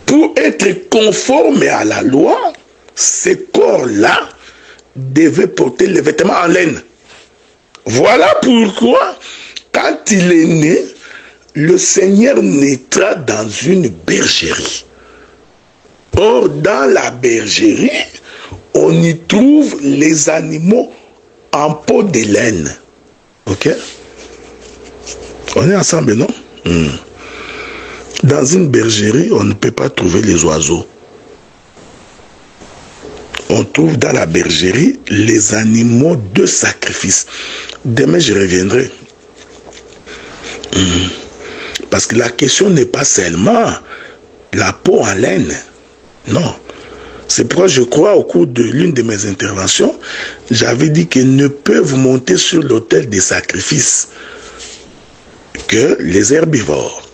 pour être conforme à la loi, ce corps-là devait porter les vêtements en laine. Voilà pourquoi, quand il est né, le Seigneur naîtra dans une bergerie. Or, dans la bergerie, on y trouve les animaux en peau de laine. Ok? On est ensemble, non? Dans une bergerie, on ne peut pas trouver les oiseaux. on trouve dans la bergerie les animaux de sacrifice. Demain, je reviendrai. Parce que la question n'est pas seulement la peau en laine. Non. C'est pourquoi je crois, au cours de l'une de mes interventions, j'avais dit qu'ils ne peuvent monter sur l'autel des sacrifices que les herbivores.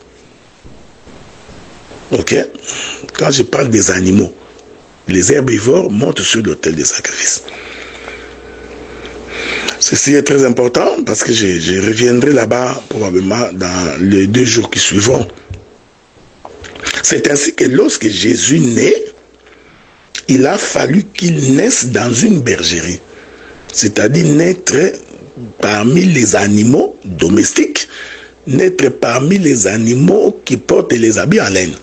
Ok? Quand je parle des animaux, les herbivores montent sur l'autel des sacrifices. Ceci est très important parce que je reviendrai là-bas probablement dans les 2 jours qui suivront. C'est ainsi que lorsque Jésus naît, il a fallu qu'il naisse dans une bergerie. C'est-à-dire naître parmi les animaux domestiques, naître parmi les animaux qui portent les habits en laine.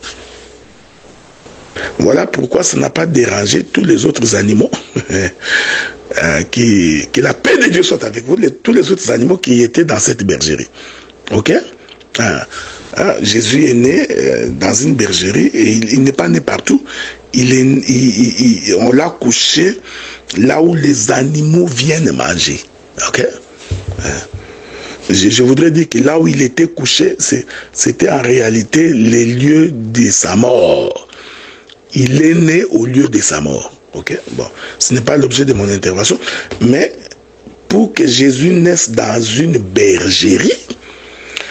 Voilà pourquoi ça n'a pas dérangé tous les autres animaux. Que la paix de Dieu soit avec vous, tous les autres animaux qui étaient dans cette bergerie. Ok? Jésus est né dans une bergerie et il n'est pas né partout. On l'a couché là où les animaux viennent manger. Ok? Je voudrais dire que là où il était couché, c'était en réalité les lieux de sa mort. Il est né au lieu de sa mort. Ok? Bon, ce n'est pas l'objet de mon intervention, mais pour que Jésus naisse dans une bergerie,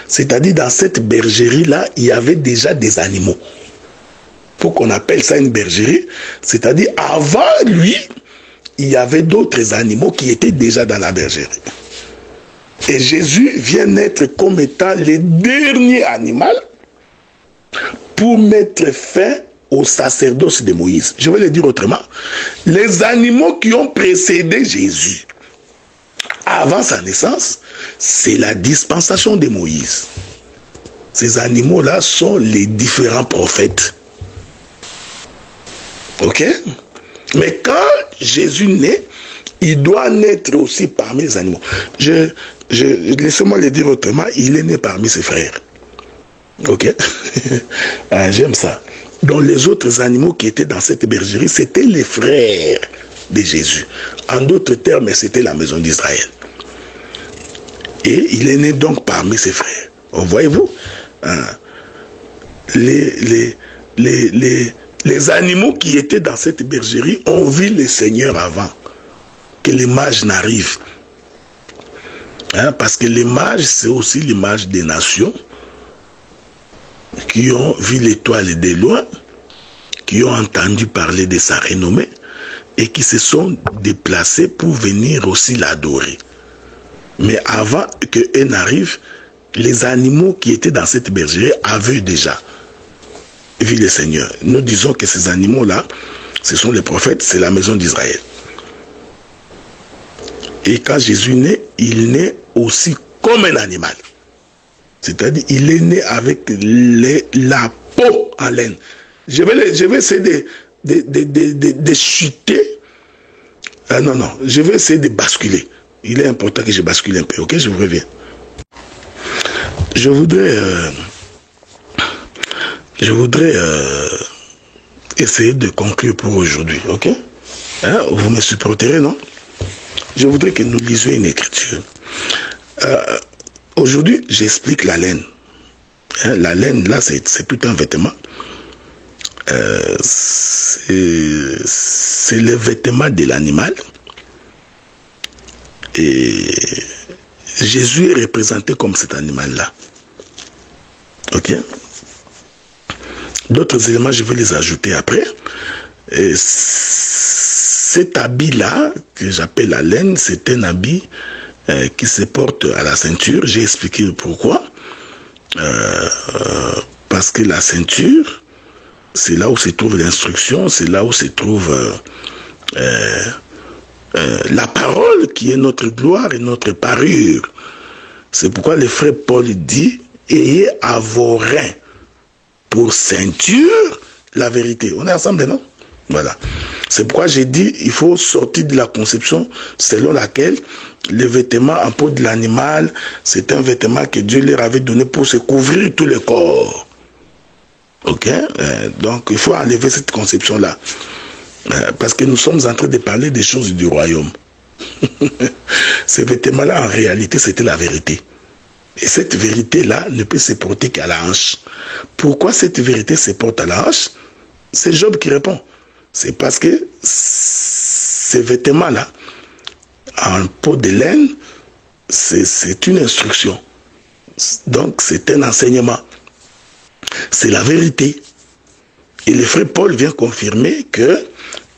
c'est-à-dire dans cette bergerie-là, il y avait déjà des animaux. Pour qu'on appelle ça une bergerie, c'est-à-dire avant lui, il y avait d'autres animaux qui étaient déjà dans la bergerie. Et Jésus vient naître comme étant le dernier animal pour mettre fin au sacerdoce de Moïse. Je vais le dire autrement. Les animaux qui ont précédé Jésus avant sa naissance, c'est la dispensation de Moïse. Ces animaux-là sont les différents prophètes. Ok? Mais quand Jésus naît, il doit naître aussi parmi les animaux. Laissez-moi le dire autrement, il est né parmi ses frères. Ok? J'aime ça. Donc les autres animaux qui étaient dans cette bergerie, c'était les frères de Jésus. En d'autres termes, c'était la maison d'Israël. Et il est né donc parmi ses frères. Voyez-vous, les animaux qui étaient dans cette bergerie ont vu le Seigneur avant que les mages n'arrivent. Parce que les mages, c'est aussi l'image des nations qui ont vu l'étoile de loin, qui ont entendu parler de sa renommée et qui se sont déplacés pour venir aussi l'adorer. Mais avant qu'eux n'arrivent, les animaux qui étaient dans cette bergerie avaient déjà vu le Seigneur. Nous disons que ces animaux-là, ce sont les prophètes, c'est la maison d'Israël. Et quand Jésus naît, il naît aussi comme un animal. C'est-à-dire, il est né avec la peau en laine. Je vais essayer de chuter. Non, je vais essayer de basculer. Il est important que je bascule un peu, ok? Je vous reviens. Je voudrais essayer de conclure pour aujourd'hui, ok? Vous me supporterez, non? Je voudrais que nous lisions une écriture. Aujourd'hui, j'explique la laine. La laine, là, c'est tout un vêtement. C'est le vêtement de l'animal. Et Jésus est représenté comme cet animal-là. Ok? D'autres éléments, je vais les ajouter après. Et cet habit-là, que j'appelle la laine, c'est un habit qui se porte à la ceinture. J'ai expliqué pourquoi. Parce que la ceinture, c'est là où se trouve l'instruction, c'est là où se trouve la parole qui est notre gloire et notre parure. C'est pourquoi le frère Paul dit, ayez à vos reins pour ceinture la vérité. On est ensemble, non? Voilà. C'est pourquoi j'ai dit, il faut sortir de la conception selon laquelle le vêtement en peau de l'animal, c'est un vêtement que Dieu leur avait donné pour se couvrir tout le corps. Ok? Donc, il faut enlever cette conception-là. Parce que nous sommes en train de parler des choses du royaume. Ces vêtements-là, en réalité, c'était la vérité. Et cette vérité-là ne peut se porter qu'à la hanche. Pourquoi cette vérité se porte à la hanche? C'est Job qui répond. C'est parce que ces vêtements-là, en peau de laine, c'est une instruction. Donc, c'est un enseignement. C'est la vérité. Et le frère Paul vient confirmer que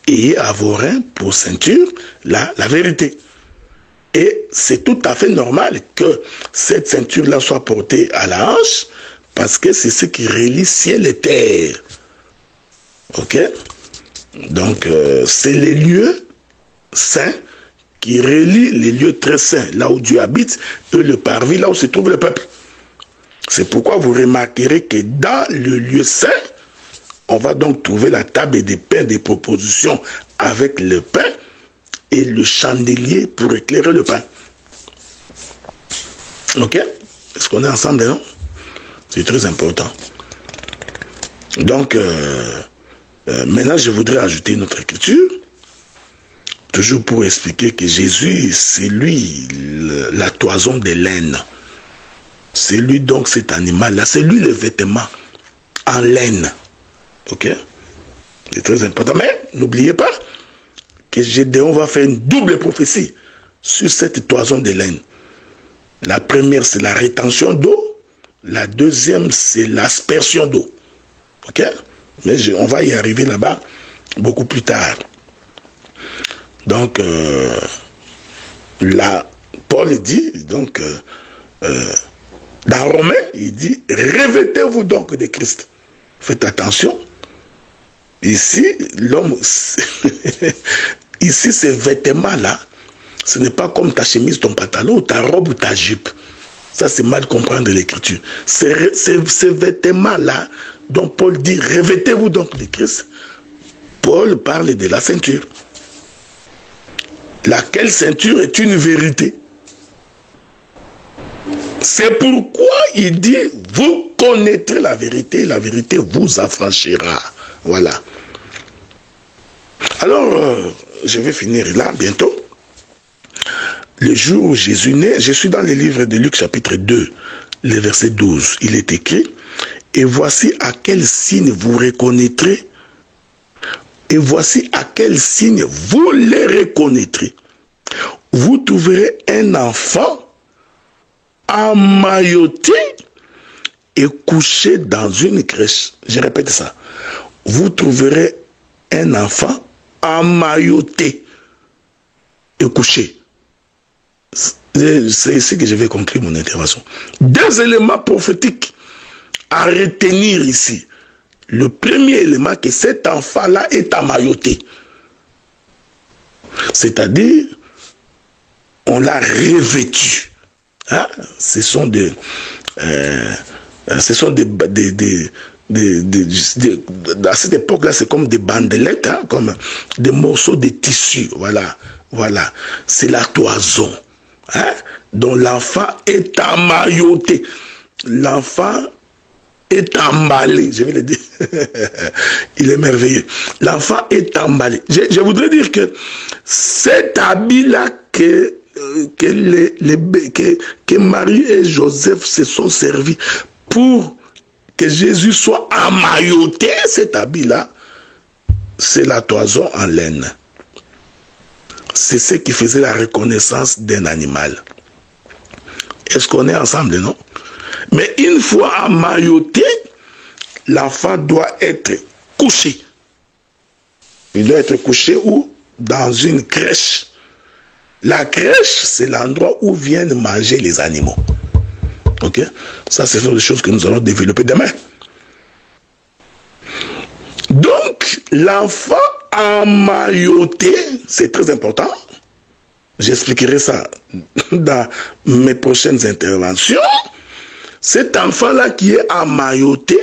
ayez à vos reins pour ceinture la vérité. Et c'est tout à fait normal que cette ceinture-là soit portée à la hanche, parce que c'est ce qui relie ciel et terre. Ok? Donc, c'est les lieux saints qui relient les lieux très saints, là où Dieu habite, et le parvis, là où se trouve le peuple. C'est pourquoi vous remarquerez que dans le lieu saint, on va donc trouver la table des pains des propositions avec le pain et le chandelier pour éclairer le pain. Ok? Est-ce qu'on est ensemble, non? C'est très important. Donc, maintenant, je voudrais ajouter une autre écriture, toujours pour expliquer que Jésus, c'est lui la toison de laine. C'est lui donc cet animal-là, c'est lui le vêtement en laine. Ok? C'est très important. Mais n'oubliez pas que Gédéon va faire une double prophétie sur cette toison de laine. La première, c'est la rétention d'eau. La deuxième, c'est l'aspersion d'eau. Ok? Mais on va y arriver là-bas beaucoup plus tard. Donc, là, Paul dit, donc, dans Romains, il dit, revêtez-vous donc de Christ. Faites attention. Ici, l'homme, ici, ces vêtements-là, ce n'est pas comme ta chemise, ton pantalon, ou ta robe, ou ta jupe. Ça, c'est mal comprendre l'écriture. Ces vêtements-là, dont Paul dit, revêtez-vous donc de Christ, Paul parle de la ceinture. Laquelle ceinture est une vérité. C'est pourquoi il dit, vous connaîtrez la vérité vous affranchira. Voilà. Alors, je vais finir là bientôt. Le jour où Jésus naît, je suis dans le livre de Luc chapitre 2, le verset 12. Il est écrit, et voici à quel signe vous reconnaîtrez, et voici à quel signe vous les reconnaîtrez. Vous trouverez un enfant emmailloté et couché dans une crèche. Je répète ça. Vous trouverez un enfant emmailloté et couché. C'est ici que je vais conclure mon intervention. Deux éléments prophétiques à retenir ici. Le premier élément, que cet enfant-là est emmailloté. C'est-à-dire, on l'a revêtu. Hein? Ce sont des à cette époque-là, c'est comme des bandelettes, hein, comme des morceaux de tissu. Voilà, voilà. C'est la toison, hein, dont l'enfant est emmailloté. L'enfant est emballé, je vais le dire. Il est merveilleux. L'enfant est emballé. Je voudrais dire que cet habit-là que Marie et Joseph se sont servis pour que Jésus soit emmailloté, cet habit-là, c'est la toison en laine. C'est ce qui faisait la reconnaissance d'un animal. Est-ce qu'on est ensemble, non? Mais une fois emmailloté, l'enfant doit être couché. Il doit être couché où? Dans une crèche. La crèche, c'est l'endroit où viennent manger les animaux. Ok? Ça, ce sont des choses que nous allons développer demain. Donc, l'enfant emmailloté, c'est très important. J'expliquerai ça dans mes prochaines interventions. Cet enfant-là qui est emmailloté,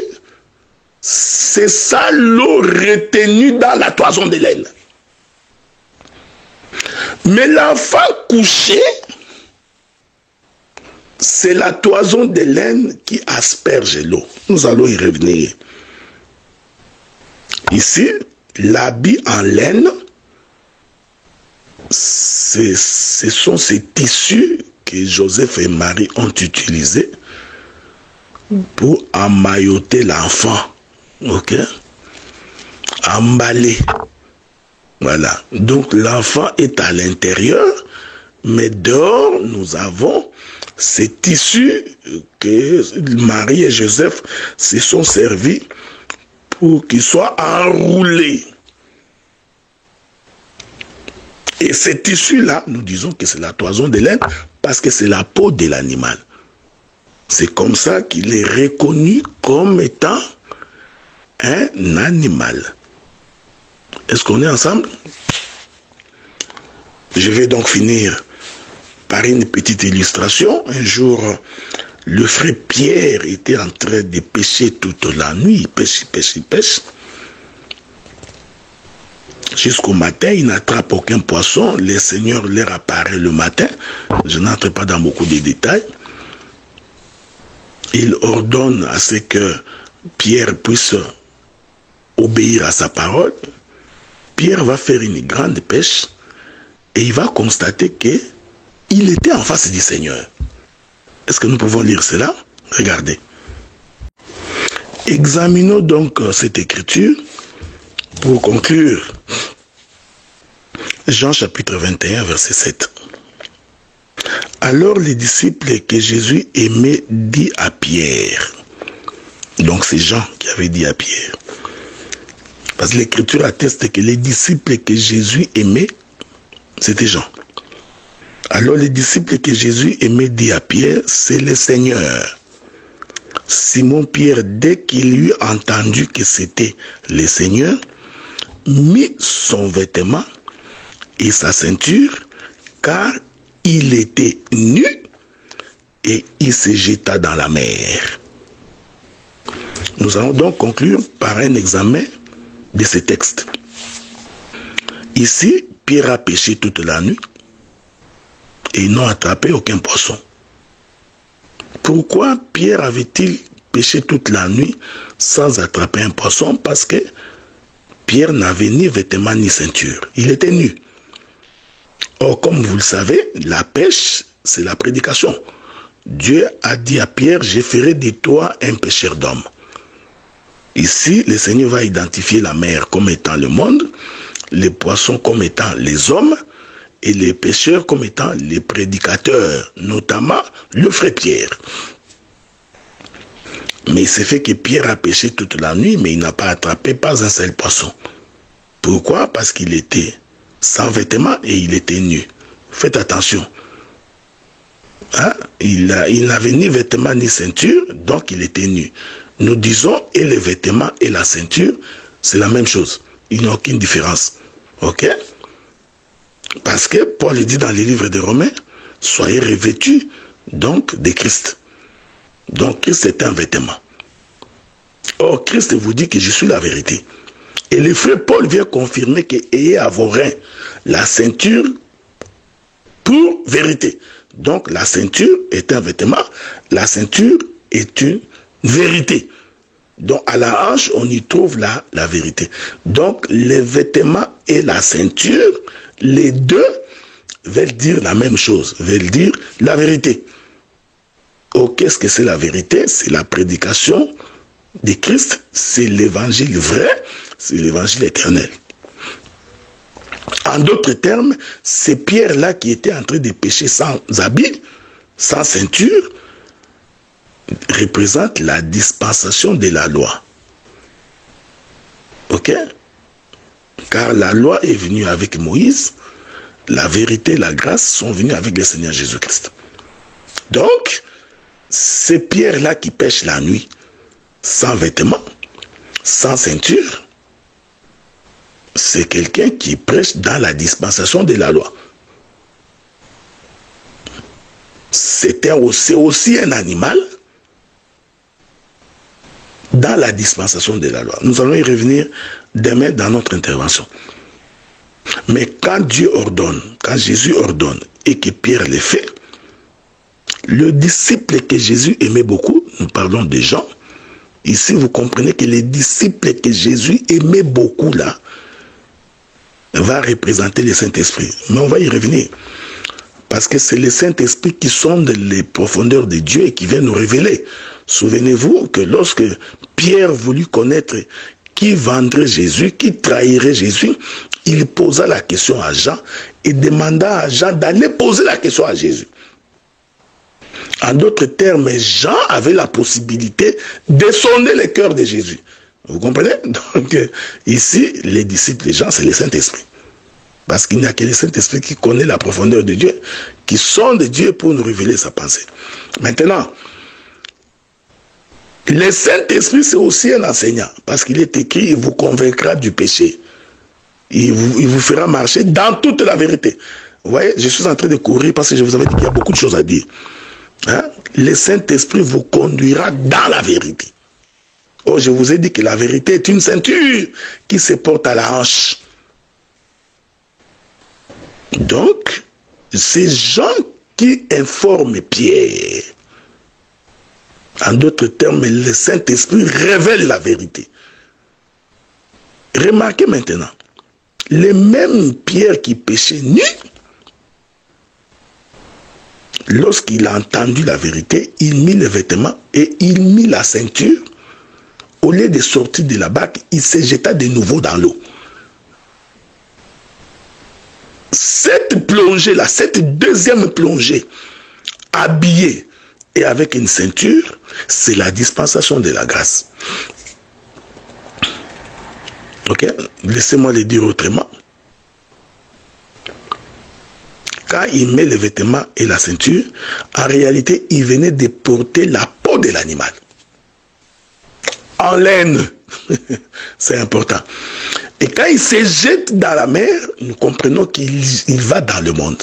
c'est ça l'eau retenue dans la toison de laine. Mais l'enfant couché, c'est la toison de laine qui asperge l'eau. Nous allons y revenir. Ici, l'habit en laine, ce sont ces tissus que Joseph et Marie ont utilisés pour emmailloter l'enfant. Ok? Emballer. Voilà. Donc l'enfant est à l'intérieur, mais dehors, nous avons ces tissus que Marie et Joseph se sont servis pour qu'ils soient enroulés. Et ces tissus-là, nous disons que c'est la toison de laine parce que c'est la peau de l'animal. C'est comme ça qu'il est reconnu comme étant un animal. Est-ce qu'on est ensemble? Je vais donc finir par une petite illustration. Un jour, le frère Pierre était en train de pêcher toute la nuit. Il pêche, il pêche, il pêche. Jusqu'au matin, il n'attrape aucun poisson. Le Seigneur leur apparaît le matin. Je n'entre pas dans beaucoup de détails. Il ordonne à ce que Pierre puisse obéir à sa parole. Pierre va faire une grande pêche et il va constater qu'il était en face du Seigneur. Est-ce que nous pouvons lire cela? Regardez. Examinons donc cette écriture pour conclure. Jean chapitre 21, verset 7. Alors les disciples que Jésus aimait dit à Pierre. Donc c'est Jean qui avait dit à Pierre. Parce que l'écriture atteste que les disciples que Jésus aimait, c'était Jean. Alors les disciples que Jésus aimait dit à Pierre, c'est le Seigneur. Simon Pierre, dès qu'il eut entendu que c'était le Seigneur, mit son vêtement et sa ceinture, car il était nu, et il se jeta dans la mer. Nous allons donc conclure par un examen de ces textes. Ici, Pierre a pêché toute la nuit et ils n'ont attrapé aucun poisson. Pourquoi Pierre avait-il pêché toute la nuit sans attraper un poisson? Parce que Pierre n'avait ni vêtements ni ceinture. Il était nu. Or, comme vous le savez, la pêche, c'est la prédication. Dieu a dit à Pierre, je ferai de toi un pêcheur d'hommes. Ici, le Seigneur va identifier la mer comme étant le monde, les poissons comme étant les hommes, et les pêcheurs comme étant les prédicateurs, notamment le frère Pierre. Mais c'est fait que Pierre a pêché toute la nuit, mais il n'a pas attrapé pas un seul poisson. Pourquoi? Parce qu'il était sans vêtements et il était nu. Faites attention. Hein? Il n'avait ni vêtements ni ceinture, donc il était nu. Nous disons, et les vêtements et la ceinture, c'est la même chose. Il n'y a aucune différence. Ok? Parce que Paul dit dans les livres des Romains, soyez revêtus donc de Christ. Donc Christ est un vêtement. Or, Christ vous dit que je suis la vérité. Et le frère Paul vient confirmer que ayez à vos reins la ceinture pour vérité. Donc la ceinture est un vêtement, la ceinture est une vérité. Donc à la hanche, on y trouve la vérité. Donc les vêtements et la ceinture, les deux veulent dire la même chose, veulent dire la vérité. Oh, qu'est-ce que c'est la vérité? C'est la prédication de Christ, c'est l'évangile vrai, c'est l'évangile éternel. En d'autres termes, c'est Pierre-là qui était en train de pêcher sans habit, sans ceinture, représente la dispensation de la loi. Ok? Car la loi est venue avec Moïse, la vérité et la grâce sont venues avec le Seigneur Jésus-Christ. Donc, c'est Pierre-là qui pêche la nuit, sans vêtements, sans ceinture. C'est quelqu'un qui prêche dans la dispensation de la loi. C'est aussi un animal dans la dispensation de la loi. Nous allons y revenir demain dans notre intervention. Mais quand Dieu ordonne, quand Jésus ordonne et que Pierre le fait, le disciple que Jésus aimait beaucoup, nous parlons des gens, ici vous comprenez que les disciples que Jésus aimait beaucoup là, va représenter le Saint-Esprit. Mais on va y revenir. Parce que c'est le Saint-Esprit qui sonde les profondeurs de Dieu et qui vient nous révéler. Souvenez-vous que lorsque Pierre voulut connaître qui vendrait Jésus, qui trahirait Jésus, il posa la question à Jean et demanda à Jean d'aller poser la question à Jésus. En d'autres termes, Jean avait la possibilité de sonder le cœur de Jésus. Vous comprenez? Donc, ici, les disciples de Jean, c'est le Saint-Esprit. Parce qu'il n'y a que le Saint-Esprit qui connaît la profondeur de Dieu, qui sonde Dieu pour nous révéler sa pensée. Maintenant, le Saint-Esprit, c'est aussi un enseignant, parce qu'il est écrit, il vous convaincra du péché. Il vous fera marcher dans toute la vérité. Vous voyez, je suis en train de courir parce que je vous avais dit qu'il y a beaucoup de choses à dire. Hein? Le Saint-Esprit vous conduira dans la vérité. Oh, je vous ai dit que la vérité est une ceinture qui se porte à la hanche. Donc, c'est Jean qui informe Pierre. En d'autres termes, le Saint-Esprit révèle la vérité. Remarquez maintenant, le même Pierre qui péchait nu, lorsqu'il a entendu la vérité, il mit les vêtements et il mit la ceinture. Au lieu de sortir de la barque, il se jeta de nouveau dans l'eau. Cette plongée-là, cette deuxième plongée, habillée et avec une ceinture, c'est la dispensation de la grâce. Ok? Laissez-moi le dire autrement. Quand il met les vêtements et la ceinture, en réalité, il venait de porter la peau de l'animal. En laine. C'est important. Et quand il se jette dans la mer, nous comprenons qu'il va dans le monde.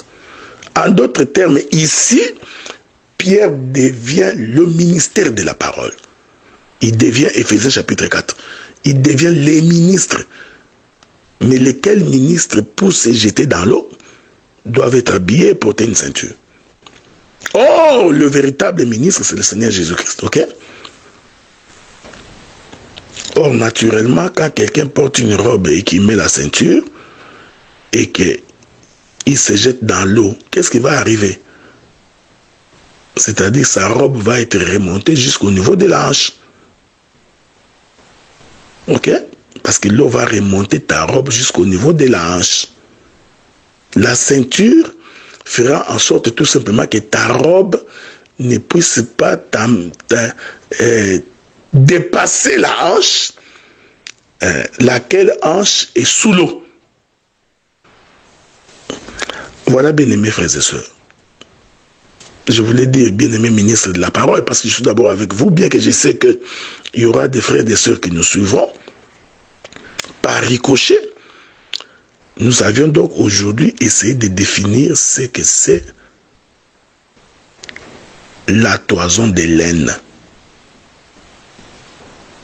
En d'autres termes, ici, Pierre devient le ministère de la parole. Il devient, Éphésiens chapitre 4, il devient les ministres. Mais lesquels ministres, pour se jeter dans l'eau, doivent être habillés et porter une ceinture. Oh, le véritable ministre, c'est le Seigneur Jésus-Christ, ok? Or, naturellement, quand quelqu'un porte une robe et qu'il met la ceinture, et qu'il se jette dans l'eau, qu'est-ce qui va arriver? C'est-à-dire sa robe va être remontée jusqu'au niveau de la hanche. Ok? Parce que l'eau va remonter ta robe jusqu'au niveau de la hanche. La ceinture fera en sorte tout simplement que ta robe ne puisse pas dépasser la hanche, laquelle hanche est sous l'eau. Voilà, bien-aimés frères et sœurs. Je voulais dire bien-aimés ministres de la parole, parce que je suis d'abord avec vous, bien que je sais qu'il y aura des frères et des sœurs qui nous suivront. Par ricochet, nous avions donc aujourd'hui essayé de définir ce que c'est la toison de laine.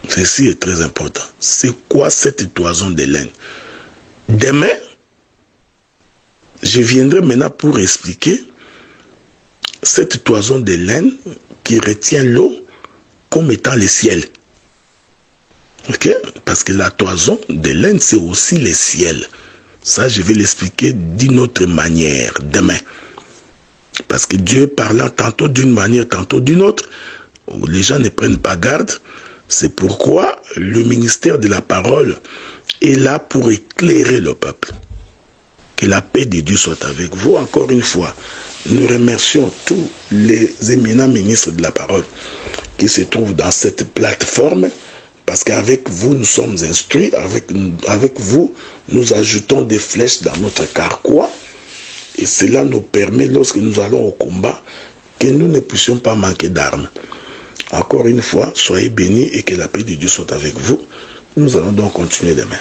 Ceci est très important. C'est quoi cette toison de laine? Demain, je viendrai maintenant pour expliquer cette toison de laine qui retient l'eau comme étant le ciel. Ok? Parce que la toison de laine, c'est aussi le ciel. Ça, je vais l'expliquer d'une autre manière demain. Parce que Dieu parlant tantôt d'une manière, tantôt d'une autre, les gens ne prennent pas garde. C'est pourquoi le ministère de la parole est là pour éclairer le peuple. Que la paix de Dieu soit avec vous. Encore une fois, nous remercions tous les éminents ministres de la parole qui se trouvent dans cette plateforme, parce qu'avec vous, nous sommes instruits, avec vous, nous ajoutons des flèches dans notre carquois, et cela nous permet, lorsque nous allons au combat, que nous ne puissions pas manquer d'armes. Encore une fois, soyez bénis et que la paix de Dieu soit avec vous. Nous allons donc continuer demain.